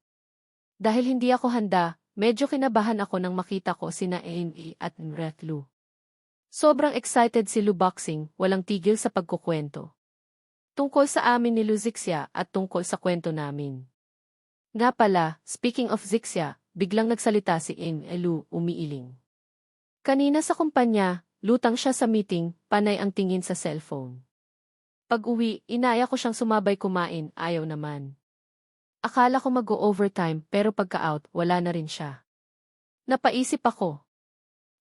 Dahil hindi ako handa, medyo kinabahan ako nang makita ko sina Amy at Nret Lu. Sobrang excited si Luboxing, walang tigil sa pagkukwento. Tungkol sa amin ni Luzixia at tungkol sa kwento namin. Nga pala, speaking of Zixia, biglang nagsalita si Lu, umiiling. Kanina sa kumpanya, lutang siya sa meeting, panay ang tingin sa cellphone. Pag-uwi, inaya ko siyang sumabay kumain, ayaw naman. Akala ko mag-o-overtime pero pagka-out, wala na rin siya. Napaisip ako.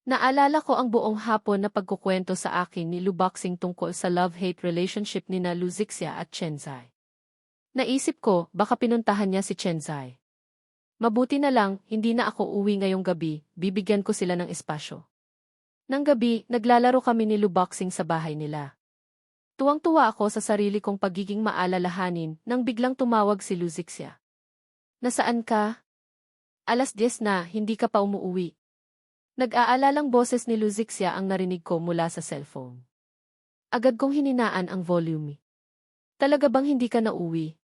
Naalala ko ang buong hapon na pagkukwento sa akin ni Luboxing tungkol sa love-hate relationship ni na Luzixia at Chenzai. Naisip ko, baka pinuntahan niya si Chenzai. Mabuti na lang, hindi na ako uwi ngayong gabi, bibigyan ko sila ng espasyo. Nang gabi, naglalaro kami ni Luboxing sa bahay nila. Tuwang-tuwa ako sa sarili kong pagiging maalalahanin nang biglang tumawag si Luzixia. Nasaan ka? 10:00 na, hindi ka pa umuuwi. Nag-aalalang boses ni Luzixia ang narinig ko mula sa cellphone. Agad kong hininaan ang volume. Talaga bang hindi ka nauwi?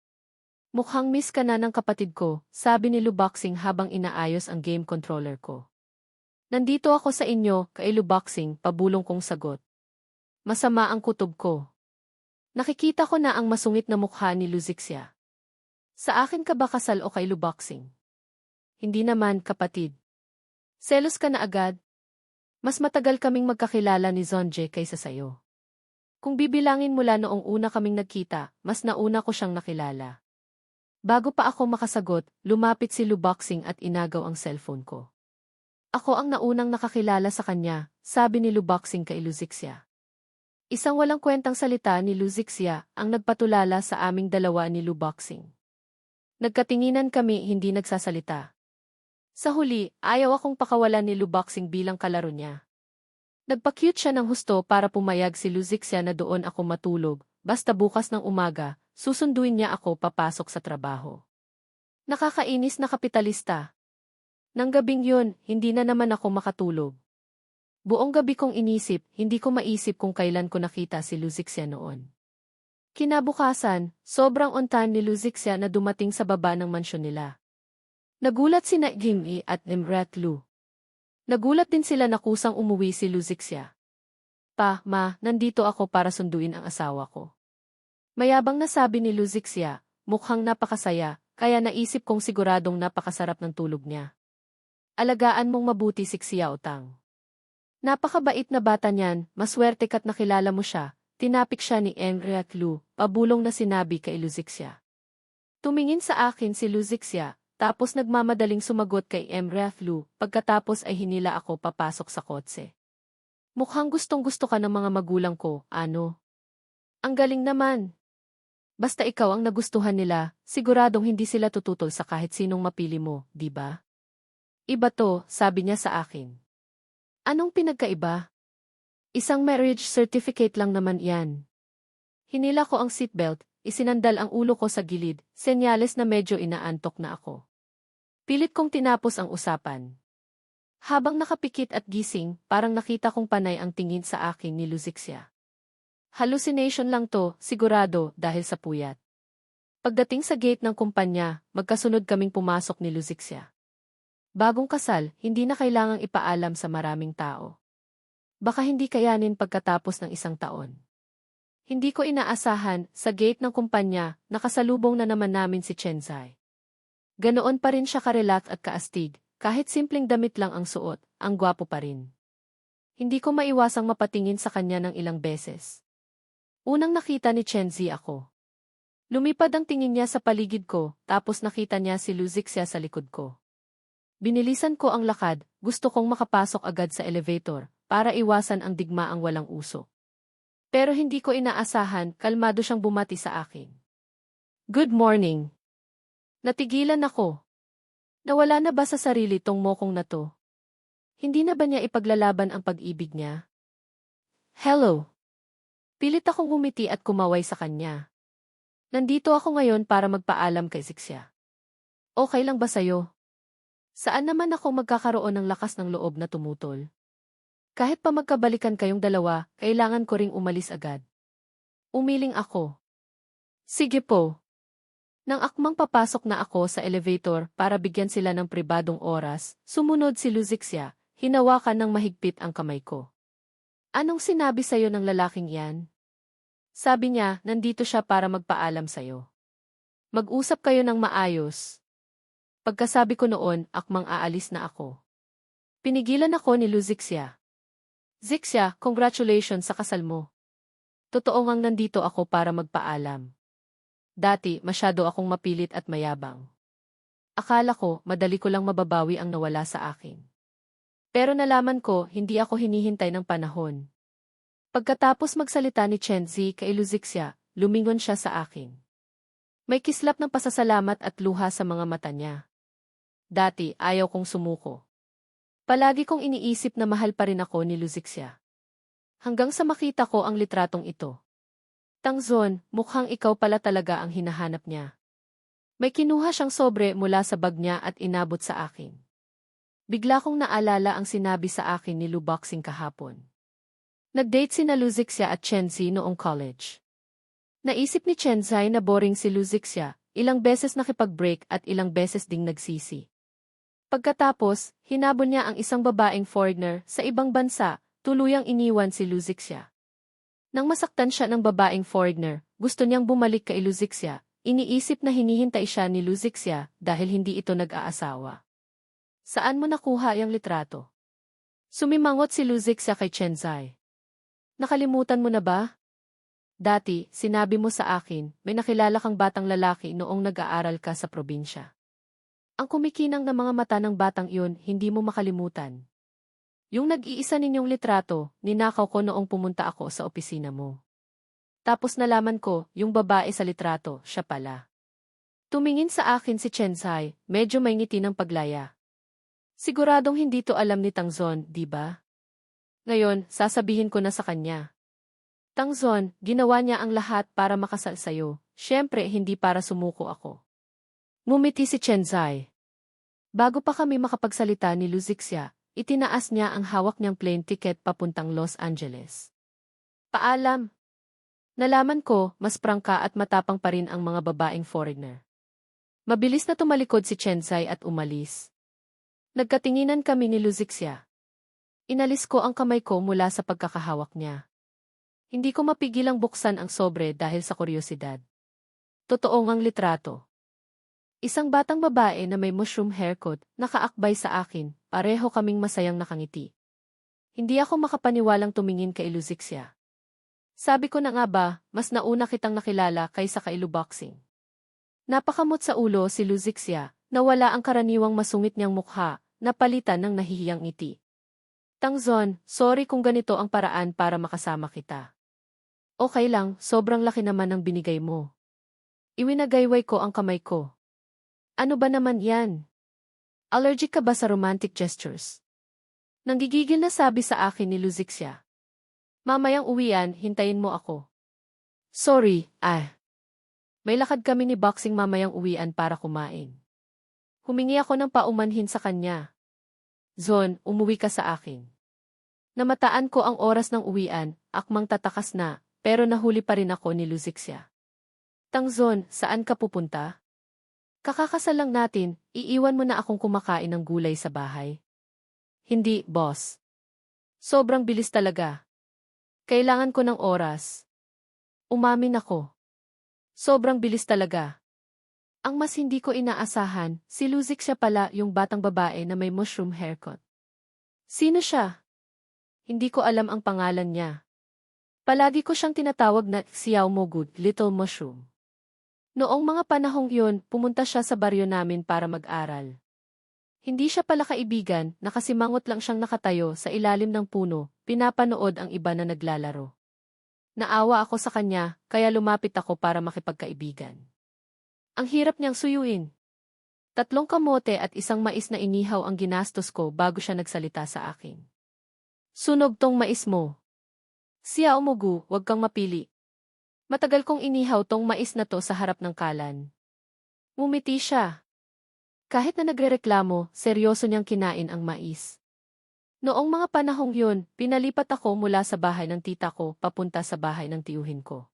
Mukhang miss ka na ng kapatid ko, sabi ni Luboxing habang inaayos ang game controller ko. Nandito ako sa inyo, kay Luboxing, pabulong kong sagot. Masama ang kutob ko. Nakikita ko na ang masungit na mukha ni Luzixia. Sa akin ka ba kasal o kay Luboxing? Hindi naman, kapatid. Selos ka na agad? Mas matagal kaming magkakilala ni Zonje kaysa sayo. Kung bibilangin mula noong una kaming nagkita, mas nauna ko siyang nakilala. Bago pa ako makasagot, lumapit si Luboxing at inagaw ang cellphone ko. Ako ang naunang nakakilala sa kanya, sabi ni Luboxing kay Luzixia. Isang walang kwentang salita ni Luzixia ang nagpatulala sa aming dalawa ni Luboxing. Nagkatinginan kami, hindi nagsasalita. Sa huli, ayaw akong pakawalan ni Luboxing bilang kalaro niya. Nagpa-cute siya ng husto para pumayag si Luzixia na doon ako matulog, basta bukas ng umaga, susunduin niya ako papasok sa trabaho. Nakakainis na kapitalista. Nang gabing yun, hindi na naman ako makatulog. Buong gabi kong inisip, hindi ko maisip kung kailan ko nakita si Luzixia noon. Kinabukasan, sobrang on time ni Luzixia na dumating sa baba ng mansyon nila. Nagulat sina Jimmy at Imretlu. Nagulat din sila na kusang umuwi si Luzixia. Pa, ma, nandito ako para sunduin ang asawa ko. Mayabang na sabi ni Luzixia, mukhang napakasaya, kaya naisip kong siguradong napakasarap ng tulog niya. Alagaan mong mabuti si Xiao Tang. Napakabait na bata niyan, maswerte ka't nakilala mo siya, tinapik siya ni Imretlu, pabulong na sinabi kay Luzixia. Tumingin sa akin si Luzixia. Tapos nagmamadaling sumagot kay Imretlu, pagkatapos ay hinila ako papasok sa kotse. Mukhang gustong-gusto ka ng mga magulang ko, ano? Ang galing naman. Basta ikaw ang nagustuhan nila, siguradong hindi sila tututol sa kahit sinong mapili mo, di ba? Iba to, sabi niya sa akin. Anong pinagkaiba? Isang marriage certificate lang naman yan. Hinila ko ang seatbelt, isinandal ang ulo ko sa gilid, senyales na medyo inaantok na ako. Pilit kong tinapos ang usapan. Habang nakapikit at gising, parang nakita kong panay ang tingin sa akin ni Luzixia. Hallucination lang to, sigurado, dahil sa puyat. Pagdating sa gate ng kumpanya, magkasunod kaming pumasok ni Luzixia. Bagong kasal, hindi na kailangang ipaalam sa maraming tao. Baka hindi kayanin pagkatapos ng 1 taon. Hindi ko inaasahan, sa gate ng kumpanya, nakasalubong na naman namin si Chenzai. Ganoon pa rin siya karelax at kaastig, kahit simpleng damit lang ang suot, ang gwapo pa rin. Hindi ko maiwasang mapatingin sa kanya ng ilang beses. Unang nakita ni Chenzi ako. Lumipad ang tingin niya sa paligid ko, tapos nakita niya si Luzixia sa likod ko. Binilisan ko ang lakad, gusto kong makapasok agad sa elevator, para iwasan ang digmaang walang usok. Pero hindi ko inaasahan, kalmado siyang bumati sa akin. Good morning. Natigilan ako. Nawala na ba sa sarili tong mokong na to? Hindi na ba niya ipaglalaban ang pag-ibig niya? Hello. Pilit akong umiti at kumaway sa kanya. Nandito ako ngayon para magpaalam kay Luzixia. Okay lang ba sayo? Saan naman ako magkakaroon ng lakas ng loob na tumutol? Kahit pa magkabalikan kayong dalawa, kailangan ko ring umalis agad. Umiling ako. Sige po. Nang akmang papasok na ako sa elevator para bigyan sila ng pribadong oras, sumunod si Luzixia, hinawakan ng mahigpit ang kamay ko. Anong sinabi sa'yo ng lalaking yan? Sabi niya, nandito siya para magpaalam sa'yo. Mag-usap kayo ng maayos. Pagkasabi ko noon, akmang aalis na ako. Pinigilan ako ni Luzixia. Zixia, congratulations sa kasal mo. Totoo ngang nandito ako para magpaalam. Dati, masyado akong mapilit at mayabang. Akala ko, madali ko lang mababawi ang nawala sa akin. Pero nalaman ko, hindi ako hinihintay ng panahon. Pagkatapos magsalita ni Chenzi kay Luzixia, lumingon siya sa akin. May kislap ng pasasalamat at luha sa mga mata niya. Dati, ayaw kong sumuko. Palagi kong iniisip na mahal pa rin ako ni Luzixia. Hanggang sa makita ko ang litratong ito. Tangzon, mukhang ikaw pala talaga ang hinahanap niya. May kinuha siyang sobre mula sa bag niya at inabot sa akin. Bigla kong naalala ang sinabi sa akin ni Lu Boxing kahapon. Nag-date sina Luzixia at Chenzi noong college. Naisip ni Chenzai na boring si Luzixia, ilang beses nakipag-break at ilang beses ding nagsisi. Pagkatapos, hinabol niya ang isang babaeng foreigner sa ibang bansa, tuluyang iniwan si Luzixia. Nang masaktan siya ng babaeng foreigner, gusto niyang bumalik kay Luzixia, iniisip na hinihintay siya ni Luzixia dahil hindi ito nag-aasawa. Saan mo nakuha yung litrato? Sumimangot si Luzixia kay Chenzai. Nakalimutan mo na ba? Dati, sinabi mo sa akin, may nakilala kang batang lalaki noong nag-aaral ka sa probinsya. Ang kumikinang na mga mata ng batang iyon, hindi mo makalimutan. Yung nag-iisa ninyong litrato, ninakaw ko noong pumunta ako sa opisina mo. Tapos nalaman ko, yung babae sa litrato, siya pala. Tumingin sa akin si Chenzai, medyo may ngiti ng paglaya. Siguradong hindi to alam ni Tangzon, di ba? Ngayon, sasabihin ko na sa kanya. Tangzon, ginawa niya ang lahat para makasal sa'yo. Siyempre, hindi para sumuko ako. Ngumiti si Chenzai. Bago pa kami makapagsalita ni Luzixia, itinaas niya ang hawak niyang plane ticket papuntang Los Angeles. Paalam. Nalaman ko, mas prangka at matapang pa rin ang mga babaeng foreigner. Mabilis na tumalikod si Chenzai at umalis. Nagkatinginan kami ni Luzixia. Inalis ko ang kamay ko mula sa pagkakahawak niya. Hindi ko mapigilang buksan ang sobre dahil sa kuryosidad. Totoo ngang litrato. Isang batang babae na may mushroom haircut, nakaakbay sa akin, pareho kaming masayang nakangiti. Hindi ako makapaniwalang tumingin kay Luzixia. Sabi ko na nga ba, mas nauna kitang nakilala kaysa kay Lu Boxing. Napakamot sa ulo si Luzixia, nawala ang karaniwang masungit niyang mukha, napalitan ng nahihiyang ngiti. Tangzon, sorry kung ganito ang paraan para makasama kita. Okay lang, sobrang laki naman ng binigay mo. Iwinagayway ko ang kamay ko. Ano ba naman yan? Allergic ka ba sa romantic gestures? Nanggigigil na sabi sa akin ni Luzixia. Mamayang uwian, hintayin mo ako. Sorry, May lakad kami ni Boxing mamayang uwian para kumain. Humingi ako ng paumanhin sa kanya. Zon, umuwi ka sa akin. Namataan ko ang oras ng uwian, akmang tatakas na, pero nahuli pa rin ako ni Luzixia. Tangzon, saan ka pupunta? Kakakasal lang natin, iiwan mo na akong kumakain ng gulay sa bahay. Hindi, boss. Sobrang bilis talaga. Kailangan ko ng oras. Umamin ako. Sobrang bilis talaga. Ang mas hindi ko inaasahan, si Luzixia pala yung batang babae na may mushroom haircut. Sino siya? Hindi ko alam ang pangalan niya. Palagi ko siyang tinatawag na Xiao Mogud, Little Mushroom. Noong mga panahong yun, pumunta siya sa baryo namin para mag-aral. Hindi siya pala kaibigan, nakasimangot lang siyang nakatayo sa ilalim ng puno, pinapanood ang iba na naglalaro. Naawa ako sa kanya, kaya lumapit ako para makipagkaibigan. Ang hirap niyang suyuin. 3 kamote at isang mais na inihaw ang ginastos ko bago siya nagsalita sa akin. Sunog tong mais mo. Siya umugu, wag kang mapili. Matagal kong inihaw tong mais na to sa harap ng kalan. Ngumiti siya. Kahit na nagrereklamo, seryoso niyang kinain ang mais. Noong mga panahong yun, pinalipat ako mula sa bahay ng tita ko papunta sa bahay ng tiyuhin ko.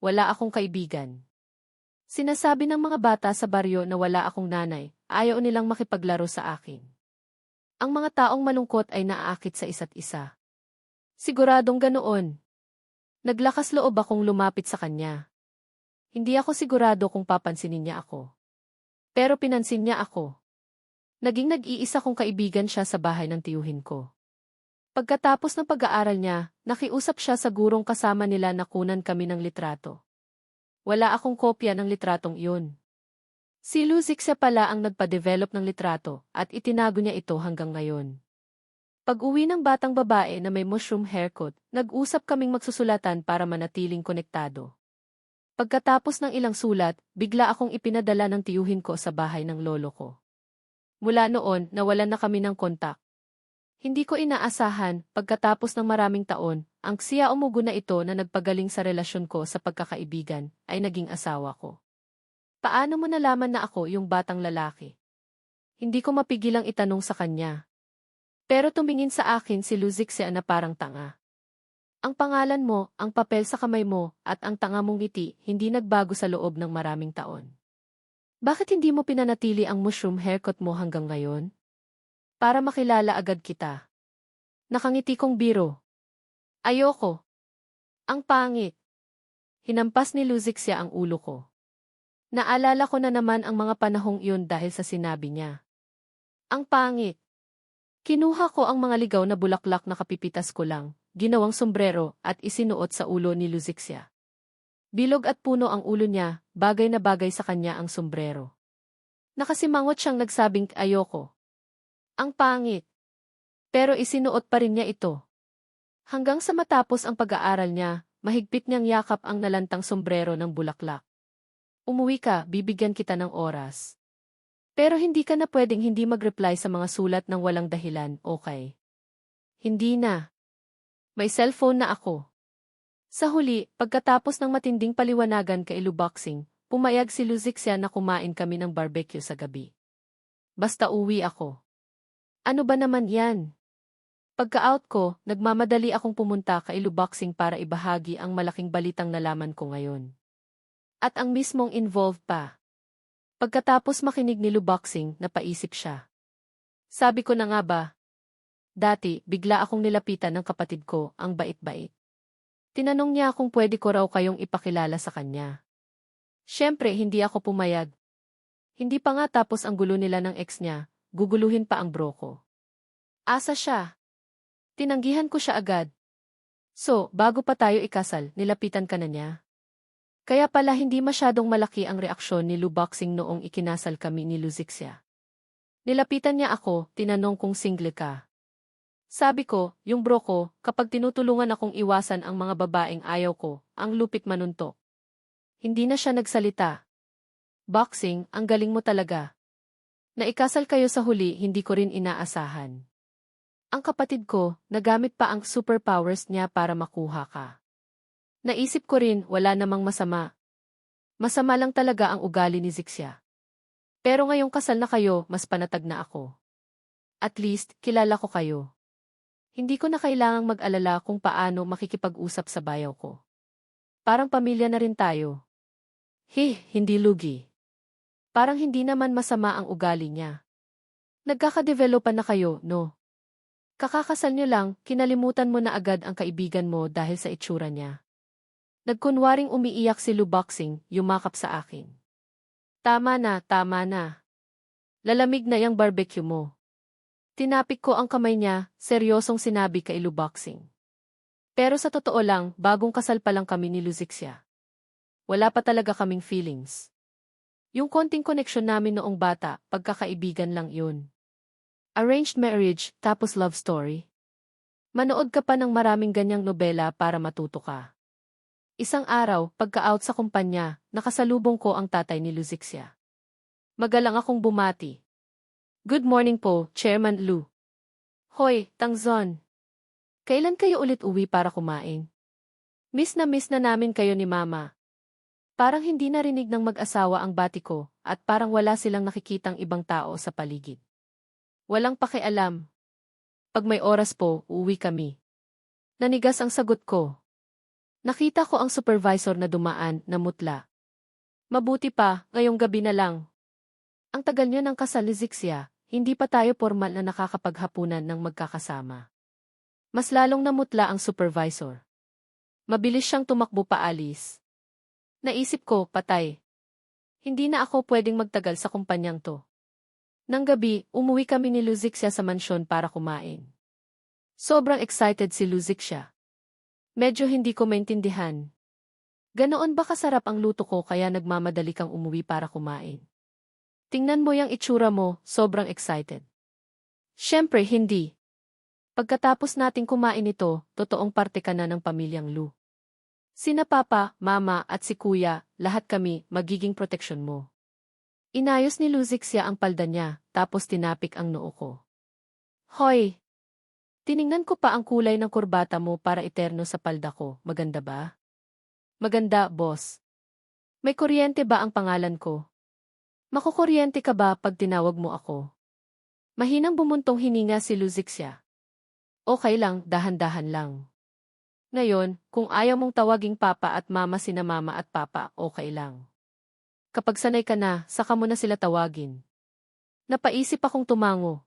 Wala akong kaibigan. Sinasabi ng mga bata sa baryo na wala akong nanay, ayaw nilang makipaglaro sa akin. Ang mga taong malungkot ay naaakit sa isa't isa. Siguradong ganoon. Naglakas loob akong lumapit sa kanya. Hindi ako sigurado kung papansinin niya ako. Pero pinansin niya ako. Naging nag-iisa kong kaibigan siya sa bahay ng tiyuhin ko. Pagkatapos ng pag-aaral niya, nakiusap siya sa gurong kasama nila na kunan kami ng litrato. Wala akong kopya ng litratong iyon. Si Luzixia pala ang nagpa-develop ng litrato at itinago niya ito hanggang ngayon. Pag-uwi ng batang babae na may mushroom haircut, nag-usap kaming magsusulatan para manatiling konektado. Pagkatapos ng ilang sulat, bigla akong ipinadala ng tiyuhin ko sa bahay ng lolo ko. Mula noon, nawalan na kami ng kontak. Hindi ko inaasahan, pagkatapos ng maraming taon, ang Xiao Umugu na ito na nagpagaling sa relasyon ko sa pagkakaibigan, ay naging asawa ko. Paano mo nalaman na ako yung batang lalaki? Hindi ko mapigilang itanong sa kanya. Pero tumingin sa akin si Luzixia na parang tanga. Ang pangalan mo, ang papel sa kamay mo, at ang tanga mong ngiti hindi nagbago sa loob ng maraming taon. Bakit hindi mo pinanatili ang mushroom haircut mo hanggang ngayon? Para makilala agad kita. Nakangiti kong biro. Ayoko. Ang pangit. Hinampas ni Luzixia ang ulo ko. Naalala ko na naman ang mga panahong iyon dahil sa sinabi niya. Ang pangit. Kinuha ko ang mga ligaw na bulaklak na kapipitas ko lang, ginawang sombrero at isinuot sa ulo ni Luzixia. Bilog at puno ang ulo niya, bagay na bagay sa kanya ang sombrero. Nakasimangot siyang nagsabing ayoko. Ang pangit. Pero isinuot pa rin niya ito. Hanggang sa matapos ang pag-aaral niya, mahigpit niyang yakap ang nalantang sombrero ng bulaklak. Umuwi ka, bibigyan kita ng oras. Pero hindi ka na pwedeng hindi mag-reply sa mga sulat ng walang dahilan, okay? Hindi na. May cellphone na ako. Sa huli, pagkatapos ng matinding paliwanagan kay Luboxing, pumayag si Luzixia na kumain kami ng barbecue sa gabi. Basta uwi ako. Ano ba naman yan? Pagka-out ko, nagmamadali akong pumunta kay Luboxing para ibahagi ang malaking balitang nalaman ko ngayon. At ang mismong involved pa. Pagkatapos makinig ni Luboxing, napaisip siya. Sabi ko na nga ba? Dati, bigla akong nilapitan ng kapatid ko, ang bait-bait. Tinanong niya kung pwede ko raw kayong ipakilala sa kanya. Siyempre, hindi ako pumayag. Hindi pa nga tapos ang gulo nila ng ex niya, guguluhin pa ang bro ko. Asa siya? Tinanggihan ko siya agad. So, bago pa tayo ikasal, nilapitan ka na niya? Kaya pala hindi masyadong malaki ang reaksyon ni Luboxing noong ikinasal kami ni Luzixia. Nilapitan niya ako, tinanong kung single ka. Sabi ko, yung bro ko, kapag tinutulungan akong iwasan ang mga babaeng ayaw ko, ang lupit manuntok. Hindi na siya nagsalita. Boxing, ang galing mo talaga. Naikasal kayo sa huli, hindi ko rin inaasahan. Ang kapatid ko, nagamit pa ang superpowers niya para makuha ka. Naisip ko rin, wala namang masama. Masama lang talaga ang ugali ni Zixia. Pero ngayong kasal na kayo, mas panatag na ako. At least, kilala ko kayo. Hindi ko na kailangang mag-alala kung paano makikipag-usap sa bayaw ko. Parang pamilya na rin tayo. Hindi lugi. Parang hindi naman masama ang ugali niya. Nagkakadevelopan na kayo, no? Kakakasal niyo lang, kinalimutan mo na agad ang kaibigan mo dahil sa itsura niya. Nagkunwaring umiiyak si Luboxing, yumakap sa akin. Tama na, tama na. Lalamig na yung barbecue mo. Tinapik ko ang kamay niya, seryosong sinabi kay Luboxing. Pero sa totoo lang, bagong kasal pa lang kami ni Luzixia. Wala pa talaga kaming feelings. Yung konting koneksyon namin noong bata, pagkakaibigan lang yun. Arranged marriage, tapos love story. Manood ka pa ng maraming ganyang nobela para matuto ka. Isang araw, pagka-out sa kumpanya, nakasalubong ko ang tatay ni Luzixia. Magalang akong bumati. Good morning po, Chairman Lu. Hoy, Tangzon. Kailan kayo ulit uwi para kumain? Miss na namin kayo ni Mama. Parang hindi narinig ng mag-asawa ang bati ko, at parang wala silang nakikitang ibang tao sa paligid. Walang pakialam. Pag may oras po, uuwi kami. Nanigas ang sagot ko. Nakita ko ang supervisor na dumaan, na mutla. Mabuti pa, ngayong gabi na lang. Ang tagal niyo ng kasal ni Zixia, hindi pa tayo formal na nakakapaghapunan ng magkakasama. Mas lalong namutla ang supervisor. Mabilis siyang tumakbo paalis. Naisip ko, patay. Hindi na ako pwedeng magtagal sa kumpanyang to. Nang gabi, umuwi kami ni Luzixia sa mansyon para kumain. Sobrang excited si Luzixia. Medyo hindi ko maintindihan. Ganoon ba kasarap ang luto ko kaya nagmamadali kang umuwi para kumain? Tingnan mo yung itsura mo, sobrang excited. Siyempre hindi. Pagkatapos nating kumain ito, totoong parte ka na ng pamilyang Lu. Sina Papa, Mama at si Kuya, lahat kami, magiging proteksyon mo. Inayos ni Luzixia ang palda niya, tapos tinapik ang noo ko. Hoy! Tiningnan ko pa ang kulay ng kurbata mo para eterno sa palda ko, maganda ba? Maganda, boss. May kuryente ba ang pangalan ko? Makukuryente ka ba pag tinawag mo ako? Mahinang bumuntong hininga si Luzixia. Okay lang, dahan-dahan lang. Ngayon, kung ayaw mong tawaging papa at mama sina mama at papa, okay lang. Kapag sanay ka na, saka mo na sila tawagin. Napaisip akong tumango.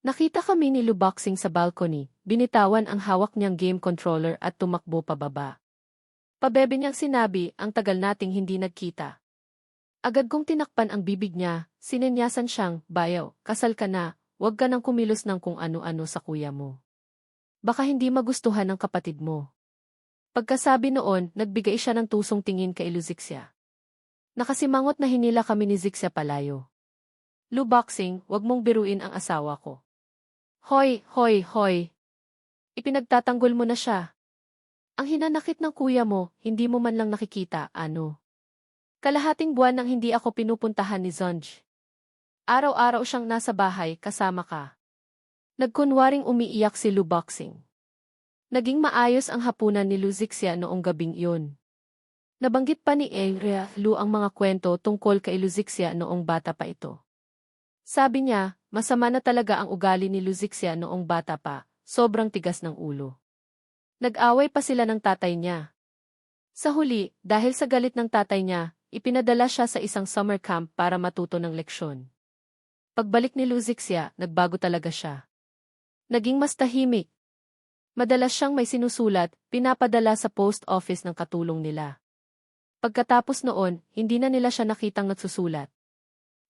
Nakita kami ni Luboxing sa balcony, binitawan ang hawak niyang game controller at tumakbo pababa. Pabebe niyang sinabi, ang tagal nating hindi nagkita. Agad kong tinakpan ang bibig niya, sinenyasan siyang, bayaw, kasal ka na, huwag ka nang kumilos ng kung ano-ano sa kuya mo. Baka hindi magustuhan ng kapatid mo. Pagkasabi noon, nagbigay siya ng tusong tingin kay Luzixia. Nakasimangot na hinila kami ni Zixia palayo. Luboxing, wag mong biruin ang asawa ko. Hoy, hoy, hoy. Ipinagtatanggol mo na siya. Ang hinanakit ng kuya mo, hindi mo man lang nakikita, ano. Kalahating buwan nang hindi ako pinupuntahan ni Zonj. Araw-araw siyang nasa bahay, kasama ka. Nagkunwaring umiiyak si Luboxing. Naging maayos ang hapunan ni Luzixia noong gabing iyon. Nabanggit pa ni Lu ang mga kwento tungkol kay Luzixia noong bata pa ito. Sabi niya, masama na talaga ang ugali ni Luzixia noong bata pa, sobrang tigas ng ulo. Nag-away pa sila ng tatay niya. Sa huli, dahil sa galit ng tatay niya, ipinadala siya sa isang summer camp para matuto ng leksyon. Pagbalik ni Luzixia, nagbago talaga siya. Naging mas tahimik. Madalas siyang may sinusulat, pinapadala sa post office ng katulong nila. Pagkatapos noon, hindi na nila siya nakitang nagsusulat.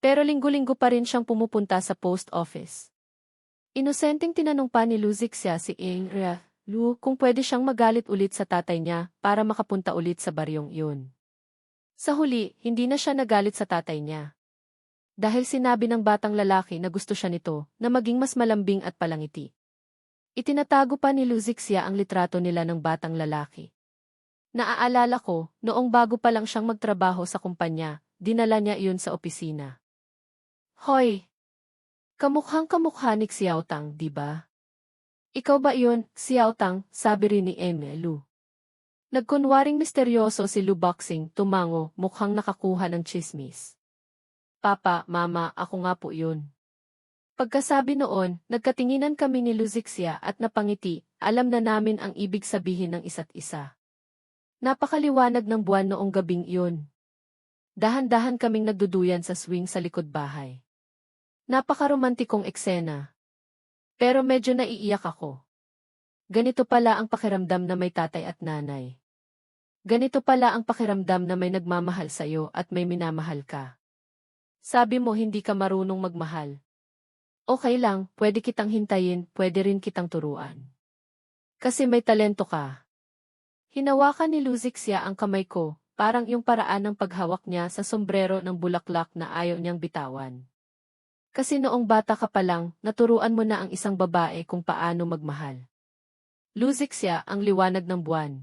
Pero linggo-linggo pa rin siyang pumupunta sa post office. Inosenteng tinanong pa ni Luzixia si Lu kung pwede siyang magalit ulit sa tatay niya para makapunta ulit sa baryong iyon. Sa huli, hindi na siya nagalit sa tatay niya. Dahil sinabi ng batang lalaki na gusto siya nito na maging mas malambing at palangiti. Itinatago pa ni Luzixia ang litrato nila ng batang lalaki. Naaalala ko, noong bago pa lang siyang magtrabaho sa kumpanya, dinala niya iyon sa opisina. Hoy! Kamukhang kamukha ni Xiao Tang, di ba? Ikaw ba iyon, Xiao Tang, sabi rin ni Lu. Nagkunwaring misteryoso si Luboxing, tumango, mukhang nakakuha ng tsismis. Papa, mama, ako nga po iyon. Pagkasabi noon, nagkatinginan kami ni Luzixia at napangiti, alam na namin ang ibig sabihin ng isa't isa. Napakaliwanag ng buwan noong gabing iyon. Dahan-dahan kaming nagduduyan sa swing sa likod bahay. Napakaromantikong eksena. Pero medyo naiiyak ako. Ganito pala ang pakiramdam na may tatay at nanay. Ganito pala ang pakiramdam na may nagmamahal sa'yo at may minamahal ka. Sabi mo hindi ka marunong magmahal. Okay lang, pwede kitang hintayin, pwede rin kitang turuan. Kasi may talento ka. Hinawakan ni Luzixia ang kamay ko, parang yung paraan ng paghawak niya sa sombrero ng bulaklak na ayaw niyang bitawan. Kasi noong bata ka pa lang, naturuan mo na ang isang babae kung paano magmahal. Luzixia, ang liwanag ng buwan.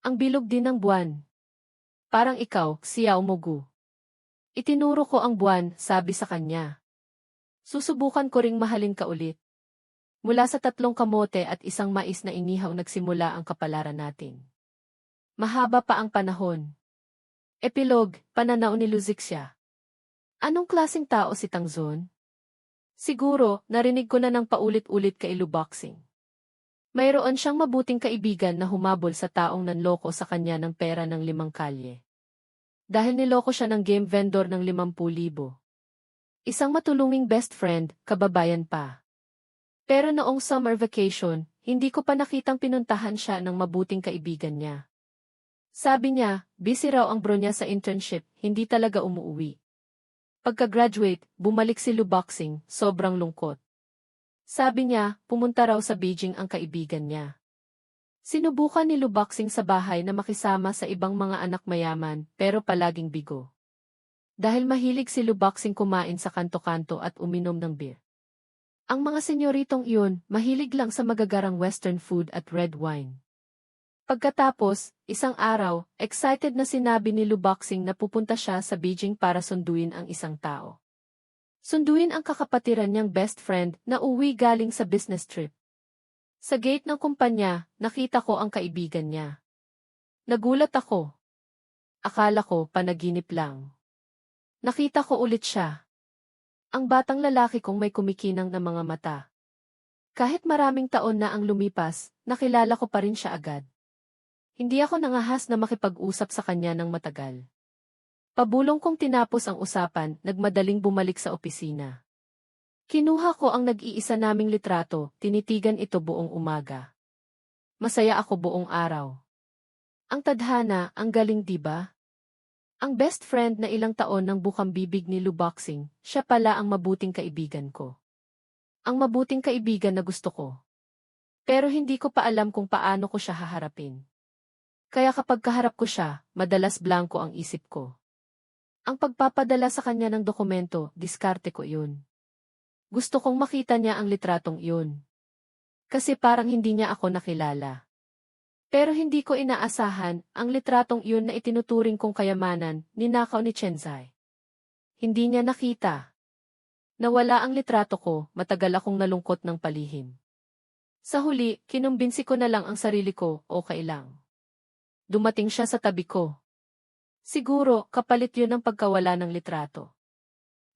Ang bilog din ng buwan. Parang ikaw, Xiao Mogu. Itinuro ko ang buwan, sabi sa kanya. Susubukan ko ring mahalin ka ulit. Mula sa 3 kamote at isang mais na inihaw nagsimula ang kapalaran natin. Mahaba pa ang panahon. Epilog, pananaw ni Luzixia. Anong klaseng tao si Tangzon? Siguro, narinig ko na ng paulit-ulit kay Luboxing. Mayroon siyang mabuting kaibigan na humabol sa taong nanloko sa kanya ng pera ng 5 kalye. Dahil niloko siya ng game vendor ng 50,000. Isang matulunging best friend, kababayan pa. Pero noong summer vacation, hindi ko pa nakitang pinuntahan siya ng mabuting kaibigan niya. Sabi niya, busy raw ang bro niya sa internship, hindi talaga umuuwi. Pagka-graduate, bumalik si Luboxing, sobrang lungkot. Sabi niya, pumunta raw sa Beijing ang kaibigan niya. Sinubukan ni Luboxing sa bahay na makisama sa ibang mga anak mayaman, pero palaging bigo. Dahil mahilig si Luboxing kumain sa kanto-kanto at uminom ng beer. Ang mga senyoritong iyon, mahilig lang sa magagarang western food at red wine. Pagkatapos, isang araw, excited na sinabi ni Luboxing na pupunta siya sa Beijing para sunduin ang isang tao. Sunduin ang kakapatiran niyang best friend na uwi galing sa business trip. Sa gate ng kumpanya, nakita ko ang kaibigan niya. Nagulat ako. Akala ko panaginip lang. Nakita ko ulit siya. Ang batang lalaki kong may kumikinang na mga mata. Kahit maraming taon na ang lumipas, nakilala ko pa rin siya agad. Hindi ako nangahas na makipag-usap sa kanya ng matagal. Pabulong kong tinapos ang usapan, nagmadaling bumalik sa opisina. Kinuha ko ang nag-iisa naming litrato, tinitigan ito buong umaga. Masaya ako buong araw. Ang tadhana, ang galing diba? Ang best friend na ilang taon ng bukang bibig ni Luboxing, siya pala ang mabuting kaibigan ko. Ang mabuting kaibigan na gusto ko. Pero hindi ko pa alam kung paano ko siya haharapin. Kaya kapag kaharap ko siya, madalas blanko ang isip ko. Ang pagpapadala sa kanya ng dokumento, diskarte ko yun. Gusto kong makita niya ang litratong yun. Kasi parang hindi niya ako nakilala. Pero hindi ko inaasahan, ang litratong iyon na itinuturing kong kayamanan, ninakaw ni Chenzai. Hindi niya nakita. Nawala ang litrato ko, matagal akong nalungkot ng palihim. Sa huli, kinumbinsi ko na lang ang sarili ko, okay lang. Dumating siya sa tabi ko. Siguro, kapalit yun ng pagkawala ng litrato.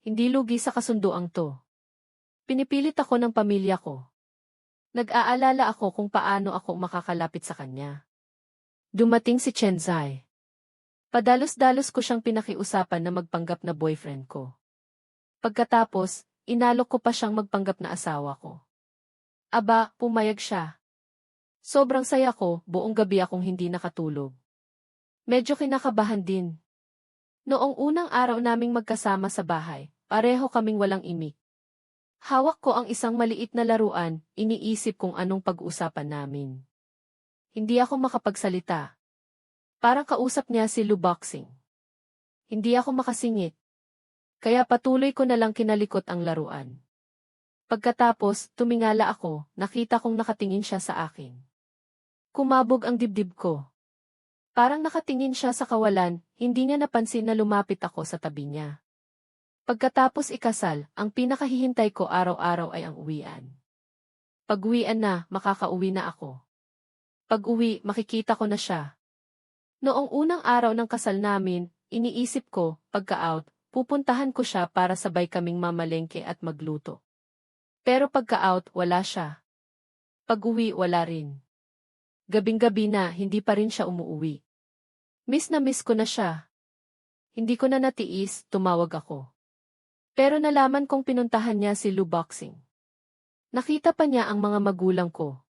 Hindi lugi sa kasunduang to. Pinipilit ako ng pamilya ko. Nag-aalala ako kung paano ako makakalapit sa kanya. Dumating si Chenzai. Padalos-dalos ko siyang pinakiusapan na magpanggap na boyfriend ko. Pagkatapos, inalok ko pa siyang magpanggap na asawa ko. Aba, pumayag siya. Sobrang saya ko, buong gabi akong hindi nakatulog. Medyo kinakabahan din. Noong unang araw naming magkasama sa bahay, pareho kaming walang imik. Hawak ko ang isang maliit na laruan, iniisip kung anong pag-usapan namin. Hindi ako makapagsalita. Parang kausap niya si Luboxing. Hindi ako makasingit. Kaya patuloy ko na lang kinalikot ang laruan. Pagkatapos, tumingala ako, nakita kong nakatingin siya sa akin. Kumabog ang dibdib ko. Parang nakatingin siya sa kawalan, hindi niya napansin na lumapit ako sa tabi niya. Pagkatapos ikasal, ang pinakahihintay ko araw-araw ay ang uwian. Pag-uwian na, makakauwi na ako. Pag-uwi, makikita ko na siya. Noong unang araw ng kasal namin, iniisip ko, pagka-out, pupuntahan ko siya para sabay kaming mamalengke at magluto. Pero pagka-out, wala siya. Pag-uwi, wala rin. Gabing-gabi na, hindi pa rin siya umuuwi. Miss na miss ko na siya. Hindi ko na natiis, tumawag ako. Pero nalaman kong pinuntahan niya si Luboxing. Nakita pa niya ang mga magulang ko.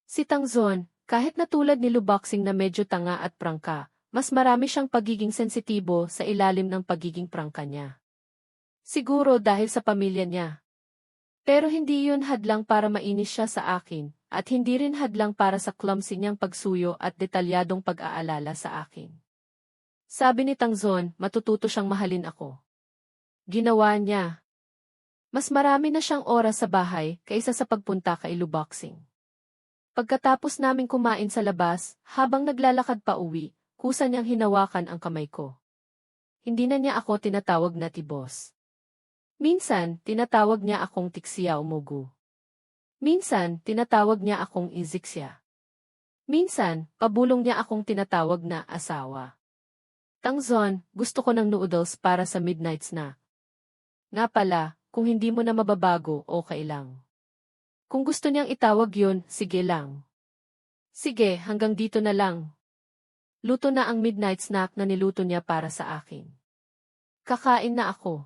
Si Tangzon, kahit na tulad ni Luboxing na medyo tanga at prangka, mas marami siyang pagiging sensitibo sa ilalim ng pagiging prangka niya. Siguro dahil sa pamilya niya. Pero hindi yun hadlang para mainis siya sa akin, at hindi rin hadlang para sa clumsy niyang pagsuyo at detalyadong pag-aalala sa akin. Sabi ni Tangzon, matututo siyang mahalin ako. Ginawa niya. Mas marami na siyang oras sa bahay kaysa sa pagpunta kay Luboxing. Pagkatapos naming kumain sa labas, habang naglalakad pa uwi, kusa niyang hinawakan ang kamay ko. Hindi na niya ako tinatawag na tibos. Minsan, tinatawag niya akong tiksiya umugu. Minsan, tinatawag niya akong iziksya. Minsan, pabulong niya akong tinatawag na asawa. Tangzon, gusto ko ng noodles para sa midnight snack. Nga pala, kung hindi mo na mababago, okay lang. Kung gusto niyang itawag yun, sige lang. Sige, hanggang dito na lang. Luto na ang midnight snack na niluto niya para sa akin. Kakain na ako.